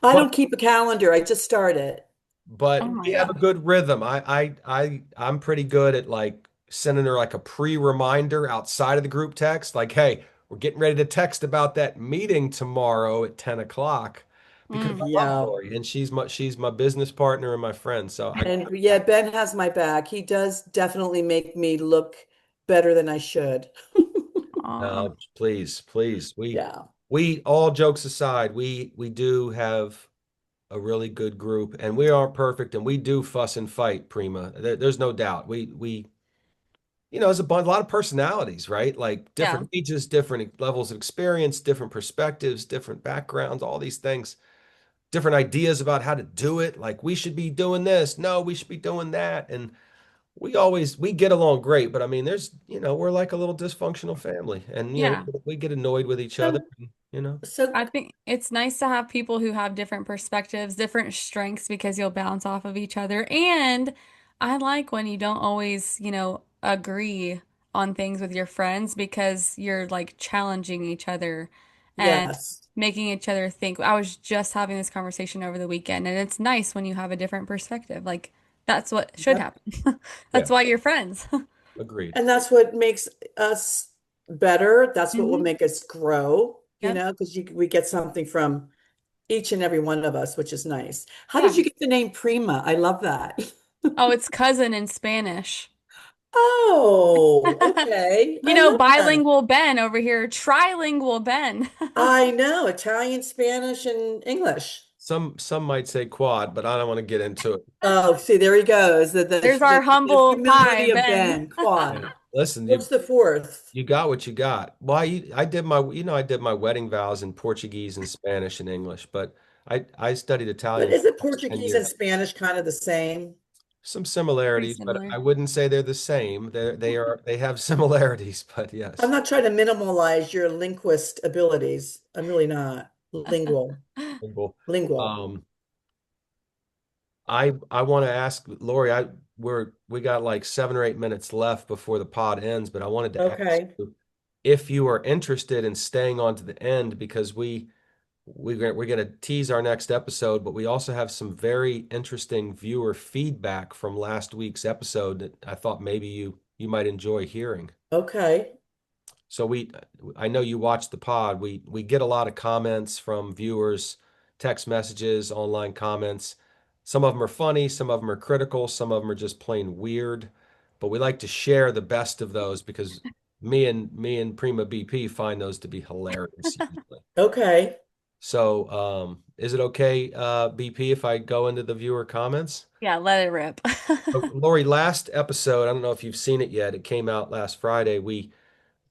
But don't keep a calendar. I just start it. Oh but my we have a God. good rhythm. I'm pretty good at like sending her like a pre-reminder outside of the group text, like, hey, we're getting ready to text about that meeting tomorrow at 10 o'clock because Mm. I love Yeah. Lori and she's my business partner and my friend. So I And yeah, Ben has my back. He does definitely make me look better than I should. Aw. please, please. We Yeah. we all jokes aside, we do have a really good group and we aren't perfect and we do fuss and fight, Prima. There's no doubt. There's a lot of personalities, right? Like Yeah. different ages, different levels of experience, different perspectives, different backgrounds, all these things, different ideas about how to do it. Like we should be doing this. No, we should be doing that. And we get along great, but I mean, we're like a little dysfunctional family and Yeah. we get annoyed with each other, So, you know. so I think it's nice to have people who have different perspectives, different strengths because you'll bounce off of each other. And I like when you don't always, agree on things with your friends because you're like challenging each other and yes. making each other think. I was just having this conversation over the weekend, and it's nice when you have a different perspective. Like that's what should Yep. happen. Yeah, That's why you're friends. agreed. And that's what makes us better. That's what will Hmm. make us grow, Yep. because we get something from each and every one of us, which is nice. How Yeah. did you get the name Prima? I love that. Oh, it's cousin in Spanish. Oh, okay. I love that. Bilingual Ben over here, trilingual Ben. I know Italian, Spanish, and English. Some might say quad, but I don't want to get into it. Oh, see, there he goes. There's our The humble pie, humility of Ben. Ben. Yeah. Quad. Listen, What's the fourth? you got what you got. Well, I did my wedding vows in Portuguese and Spanish and English, but I studied But Italian for isn't almost 10 Portuguese and years. Spanish kind of the same? Some Pretty similarities, but similar. I wouldn't say they're the same. They have similarities, but I'm yes. not trying to minimalize your linguist abilities. I'm really not. Lingual. Simple. Lingual. Um, I want to ask Lori, we got like 7 or 8 minutes left before the pod ends, but I wanted to ask Okay. you if you are interested in staying on to the end because we're going to tease our next episode, but we also have some very interesting viewer feedback from last week's episode that I thought maybe you might enjoy hearing. Okay. So I know you watched the pod. We get a lot of comments from viewers, text messages, online comments. Some of them are funny, some of them are critical, some of them are just plain weird. But we like to share the best of those because me and Prima BP find those to be hilarious usually. Okay. So, is it okay, BP, if I go into the viewer comments? Yeah, let it rip. So, Lori, last episode, I don't know if you've seen it yet. It came out last Friday.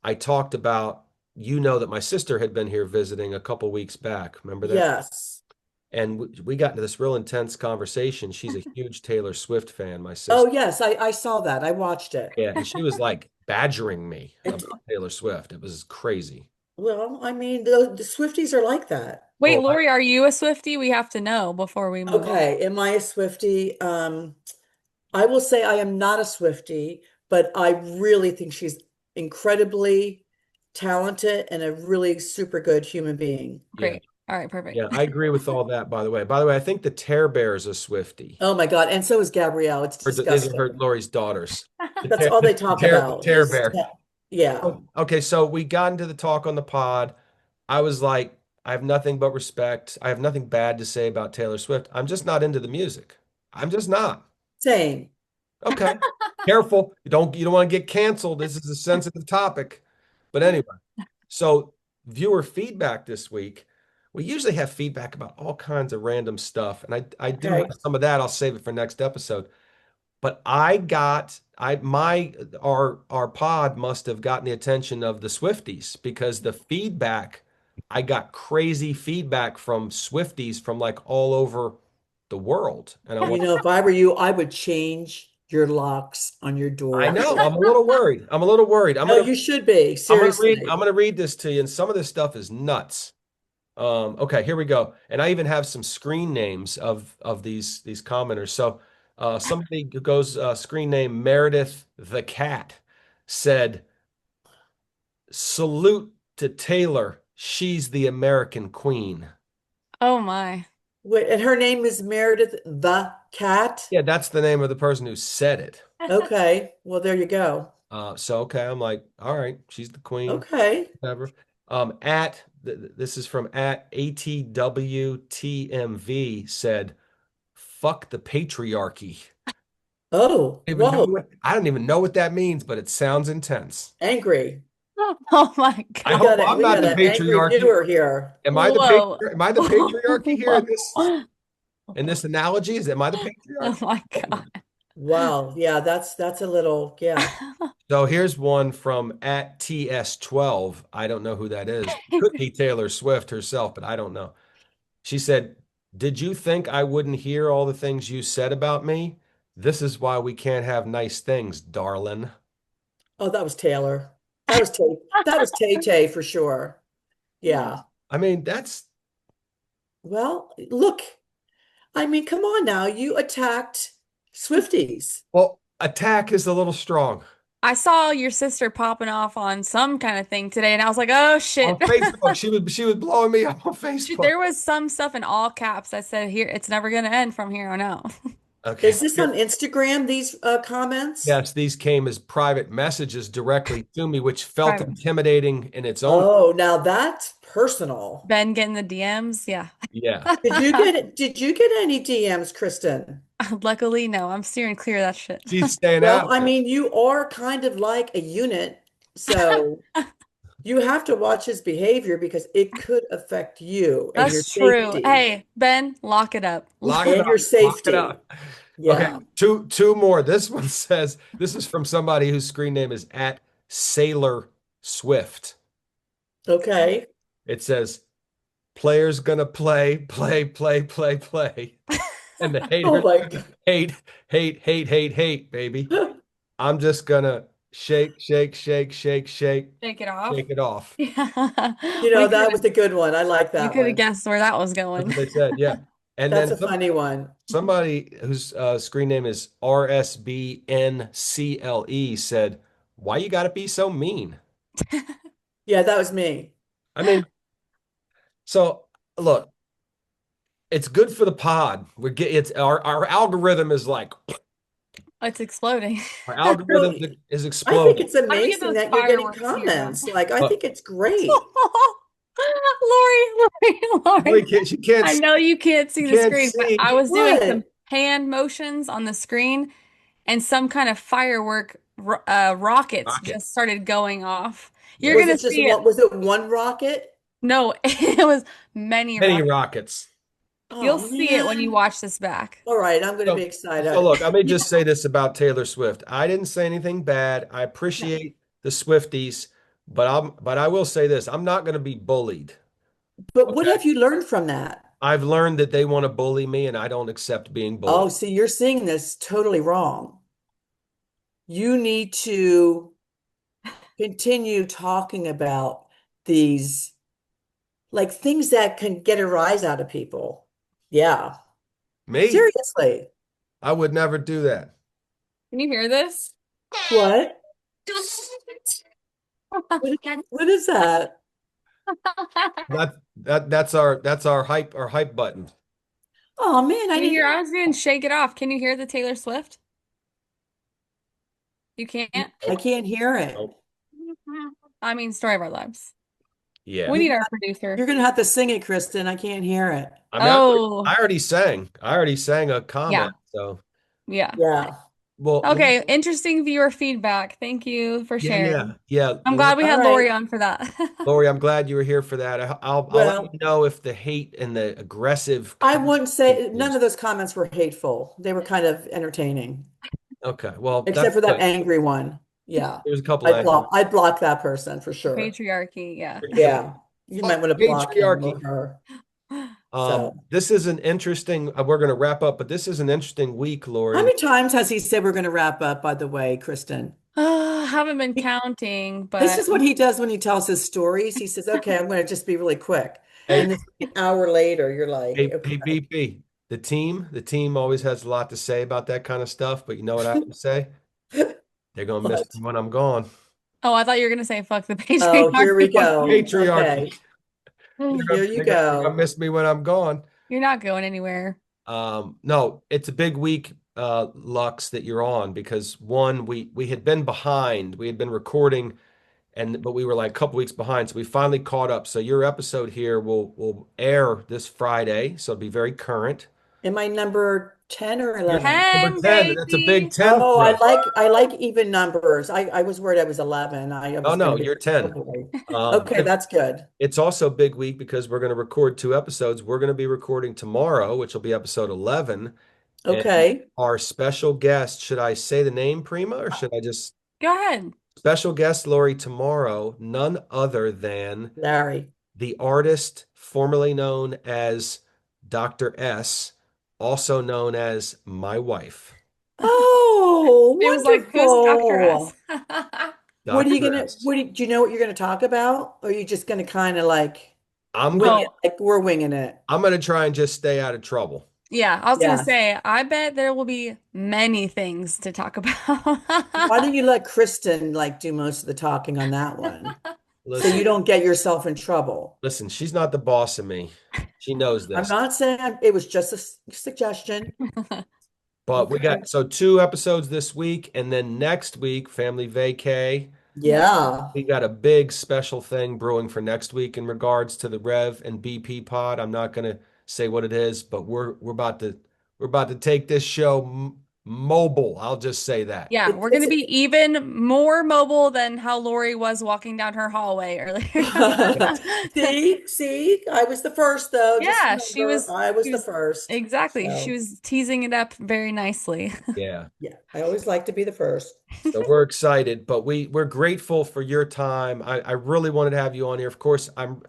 I talked about, that my sister had been here visiting a couple weeks back. Remember that? Yes. And we got into this real intense conversation. She's a huge Taylor Swift fan, my Oh, sister. yes. I saw that. I watched it. Yeah, and she was like badgering me It, about Taylor Swift. It was crazy. well, I mean, the Swifties are like that. Wait, Oh, Lori, are you a Swiftie? We have to know before we move on. Okay. Am I a Swiftie? I will say I am not a Swiftie, but I really think she's incredibly talented and a really super good human being. yeah. Great. All right, perfect. Yeah, I agree with all that, by the way. By the way, I think the Tear Bear is a Swiftie. Oh my God. And so is Gabrielle. It's These are her disgusting. Lori's daughters. The That's tear, all the they talk tear, the about tear is, bear. yeah. Oh, okay, so we got into the talk on the pod. I was like, I have nothing but respect. I have nothing bad to say about Taylor Swift. I'm just not into the music. I'm just not. Same. Okay. Careful. You don't want to get canceled. This is a sensitive topic. But anyway, so viewer feedback this week. We usually have feedback about all kinds of random stuff. And I do have Okay. some of that. I'll save it for next episode. but our pod must have gotten the attention of the Swifties because the feedback, I got crazy feedback from Swifties from like all over the world. And I You went, know, if I were you, I would change your locks on your I door. know, I'm a little worried. I'm a little worried. No, you should be, I'm seriously. gonna read this to you, and some of this stuff is nuts. Okay, here we go. And I even have some screen names of these commenters. So somebody who goes screen name Meredith the Cat said, "Salute to Taylor. She's the American queen." Oh my. Wait, and her name is Meredith the cat. Yeah, that's the name of the person who said it. Okay, well, there you go. So okay, I'm like, all right, she's the queen, Okay. whatever. This is from at ATWTMV said, "Fuck the patriarchy." Oh, whoa, I don't even know what that means, but it sounds intense. angry. Oh my I We God. hope got it. I'm We not got the an angry patriarchy. viewer here. Whoa. Am I the patriarchy here Whoa. in this analogy? Am I the Oh patriarchy? my God. Wow. Yeah, that's a little, yeah. So here's one from at TS12. I don't know who that is. Could be Taylor Swift herself, but I don't know. She said, "Did you think I wouldn't hear all the things you said about me? This is why we can't have nice things, darling." Oh, that was Taylor. That was Tay Tay for sure. Yeah. I mean, that's Well, look, I mean, come on now. You attacked Swifties. well, attack is a little strong. I saw your sister popping off on some kind of thing today, and I was like, oh On shit. Facebook, she was blowing me up on Facebook. There was some stuff in all caps that said here, it's never gonna end from here on out. Okay. Is this on Instagram, these comments? Yes, these came as private messages directly to me, which felt Right. intimidating in its own. Oh, now that's personal. Ben getting the DMs. Yeah. Yeah. Did you get any DMs, Kristen? Luckily, no, I'm steering clear of that shit. She's staying Well, out I of it. mean, you are kind of like a unit, so you have to watch his behavior because it could affect you That's true. Hey, Ben, lock it up. Lock it and up. your Lock it safety. up. Okay, Yeah. two more. This one says this is from somebody whose screen name is at Sailor Swift. Okay. It says, "Players gonna play, play, play, play, play." And the Oh haters my God. hate, hate, hate, hate, hate, baby. I'm just gonna shake, shake, shake, shake, shake, Take it off. shake it off. Yeah. You know, that was a good one. I like We that could have one. guessed where that was That's going. what they said. Yeah. And That's then a funny one. somebody whose screen name is RSBNCLE said, "Why you gotta be so mean?" Yeah, that was me. I mean, so look, it's good for the pod. It's our algorithm is like It's exploding. our algorithm No, is I think exploding. it's How do we get amazing those that you're getting fireworks here? comments. Like, I But think it's great. Lori. she can't I know you can't see you the can't screen, but see I was doing some What? hand motions on the screen and some kind of firework rockets rocket. just started going off. You're Yeah. Was gonna it just see it. one? Was it one rocket? No, it was many Many rockets. rockets. You'll Oh see it when you man. watch this back. All right, I'm going to be So excited. look, let me just say this about Taylor Swift. I didn't say anything bad. I No. appreciate the Swifties, but I will say this. I'm not going to be bullied. But what Okay. have you learned from that? I've learned that they want to bully me and I don't accept being Oh, bullied. see, you're seeing this totally wrong. You need to continue talking about these like things that can get a rise out of people. Yeah. Me? Seriously. I would never do that. Can you hear this? What? What, what is that? That's our hype button. Oh man, I Can you hear? didn't. I was doing shake it off. Can you hear the Taylor Swift? You can't? I can't hear it. Oh, I mean, story of our lives. yeah. We You're need gonna our have, producer. you're gonna have to sing it, Kristen. I can't hear it. I mean, Oh, I already sang. I already sang a comment. yeah, So, yeah. Yeah. well, Okay, interesting viewer feedback. Thank you for yeah, yeah, sharing. yeah. I'm glad we All had Lori right. on for that. Lori, I'm glad you were here for that. I'll let you Well, know if the hate and the aggressive I wouldn't say none comments. of those comments were hateful. They were kind of entertaining. Okay. Well, Except that's for that good. angry one. Yeah. There's a couple angles. I'd block that person for The sure. patriarchy, yeah. Yeah. You might Fuck want to block him patriarchy. or her. So, This is an interesting, we're going to wrap up, but this is an interesting week, how Lori. many times has he said we're going to wrap up, by the way, Kristen? Haven't been counting, This but is what he does when he tells his stories. He says, okay, I'm going to just be really quick. Hey, And then an hour later, you're like, hey, okay. BP, the team always has a lot to say about that kind of stuff, but you know what I have to say? They're going to miss What? me when I'm gone. oh, I thought you were gonna say fuck the Oh, here we patriarchy. go. Patriarchy. Okay. Here you They're gonna go. miss me when I'm gone. You're not going anywhere. No, it's a big week, Lux, that you're on because one, we had been behind. We had been recording but we were like a couple weeks behind, so we finally caught up. So your episode here will air this Friday, so it'll be very current. Am I number 10 or You're 11? number 10, 10. That's a Big baby. Ten Oh, for us. I like even numbers. I was worried I was 11. I Oh was going no, to be, you're 10. okay. Okay, But that's good. it's also a big week because we're going to record 2 episodes. We're going to be recording tomorrow, which will be episode 11. And Okay. our special guest, should I say the name, Prima, or should I just Go ahead. special guest, Lori, tomorrow, none other than Larry. the artist formerly known as Dr. S, also known as my wife, Oh, It was like, who's Dr. S? wonderful. Dr. S. Do you know what you're going to talk about? Or are you just going to kind of like I'm wing gonna it? Oh, Like we're winging it. I'm gonna try and just stay out of trouble. yeah. I was gonna Yeah. say, I bet there will be many things to talk about. Why don't you let Kristen like do most of the talking on that one? So you Listen, don't get yourself in trouble. listen, she's not the boss of me. She knows I'm this. not saying it was just a suggestion. But we Okay. got 2 episodes this week, and then next week, family vacay. Yeah. We got a big special thing brewing for next week in regards to the Rev and BP pod. I'm not gonna say what it is, but we're about to take this show mobile. I'll just say that. Yeah, It's we're it's gonna be even more mobile than how Lori was walking down her hallway earlier. see, I was the first though. Just Yeah, remember, I was she the was first. exactly. She So was teasing it up very nicely. Yeah. yeah, I always like to be the first. So we're excited, but we're grateful for your time. I really wanted to have you on here. Of course, I'm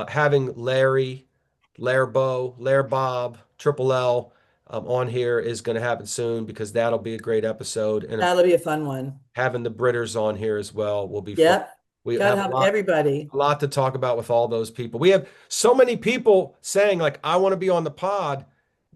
having Lair Bob, Triple L on here is going to happen soon because that'll be a great episode. And of That'll be a fun one. having the Britters on here as well will be fun. Yep. We Gotta have have everybody. a lot to talk about with all those people. We have so many people saying like, I want to be on the pod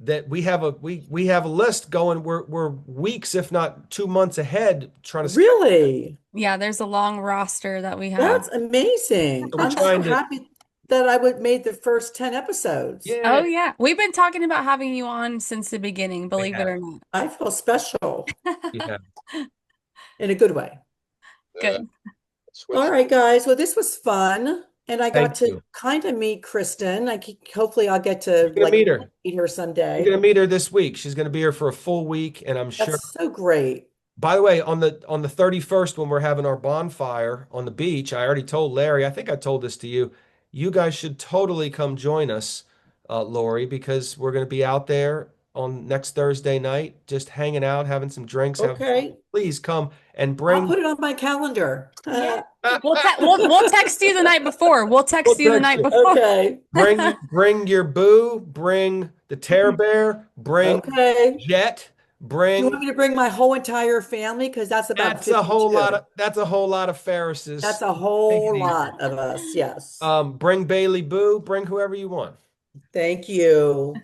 that we have a list going. We're weeks, if not 2 months ahead trying to, Really? Yeah, there's a long roster that we have. That's amazing. so we're I'm so trying to, happy that I would made the first 10 episodes. Oh yeah, yeah, we've been talking about having you on since the beginning, we believe it have, or not. I feel special we have. in a good way. Good. All right, guys. Well, this was fun. And I got Thank to you. kind of meet Kristen. Hopefully I'll get You're to gonna like meet her. meet her You're someday. gonna meet her this week. She's gonna be here for a full week, and I'm sure. That's so great. By the way, on the 31st, when we're having our bonfire on the beach, I already told Larry. I think I told this to you. You guys should totally come join us, Lori, because we're gonna be out there on next Thursday night, just hanging out, having some drinks, having fun. Okay. Please come and I'll bring. put it on my calendar. Yeah. We'll text you the night before. We'll text We'll you the text night you. before. Okay. Bring your boo, bring the Terror Bear, bring Okay. Jet, Do you want bring. me to bring my whole entire family? Because that's about That's a whole lot of Ferrises. That's a Take it whole easy. lot of us. Yes. Bring Bailey Boo, bring whoever you want. Thank you.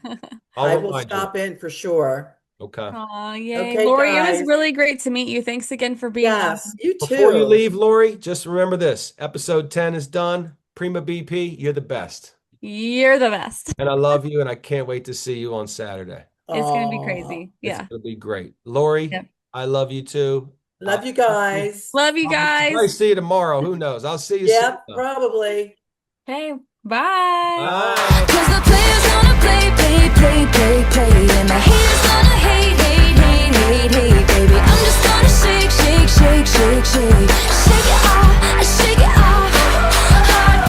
I'll I will remind you. stop in for sure. Okay. Aw, yay. Okay, Lori, it was guys. really great to meet you. Thanks again for being Yes, on. you Before you too. leave, Lori, just remember this. Episode 10 is done. Prima BP, you're the best. You're the best. And I love you, and I can't wait to see you on Saturday. It's gonna be Aw, crazy. It's Yeah. gonna be great. Lori, Yeah. I love you too. love you guys. Love you I'll probably guys. see you tomorrow. Who knows? I'll see you soon. Yep, probably. Okay. Bye. Bye. Cause the players gonna play, and the haters gonna hate, baby. I'm just gonna shake, shake, shake, shake, shake, shake it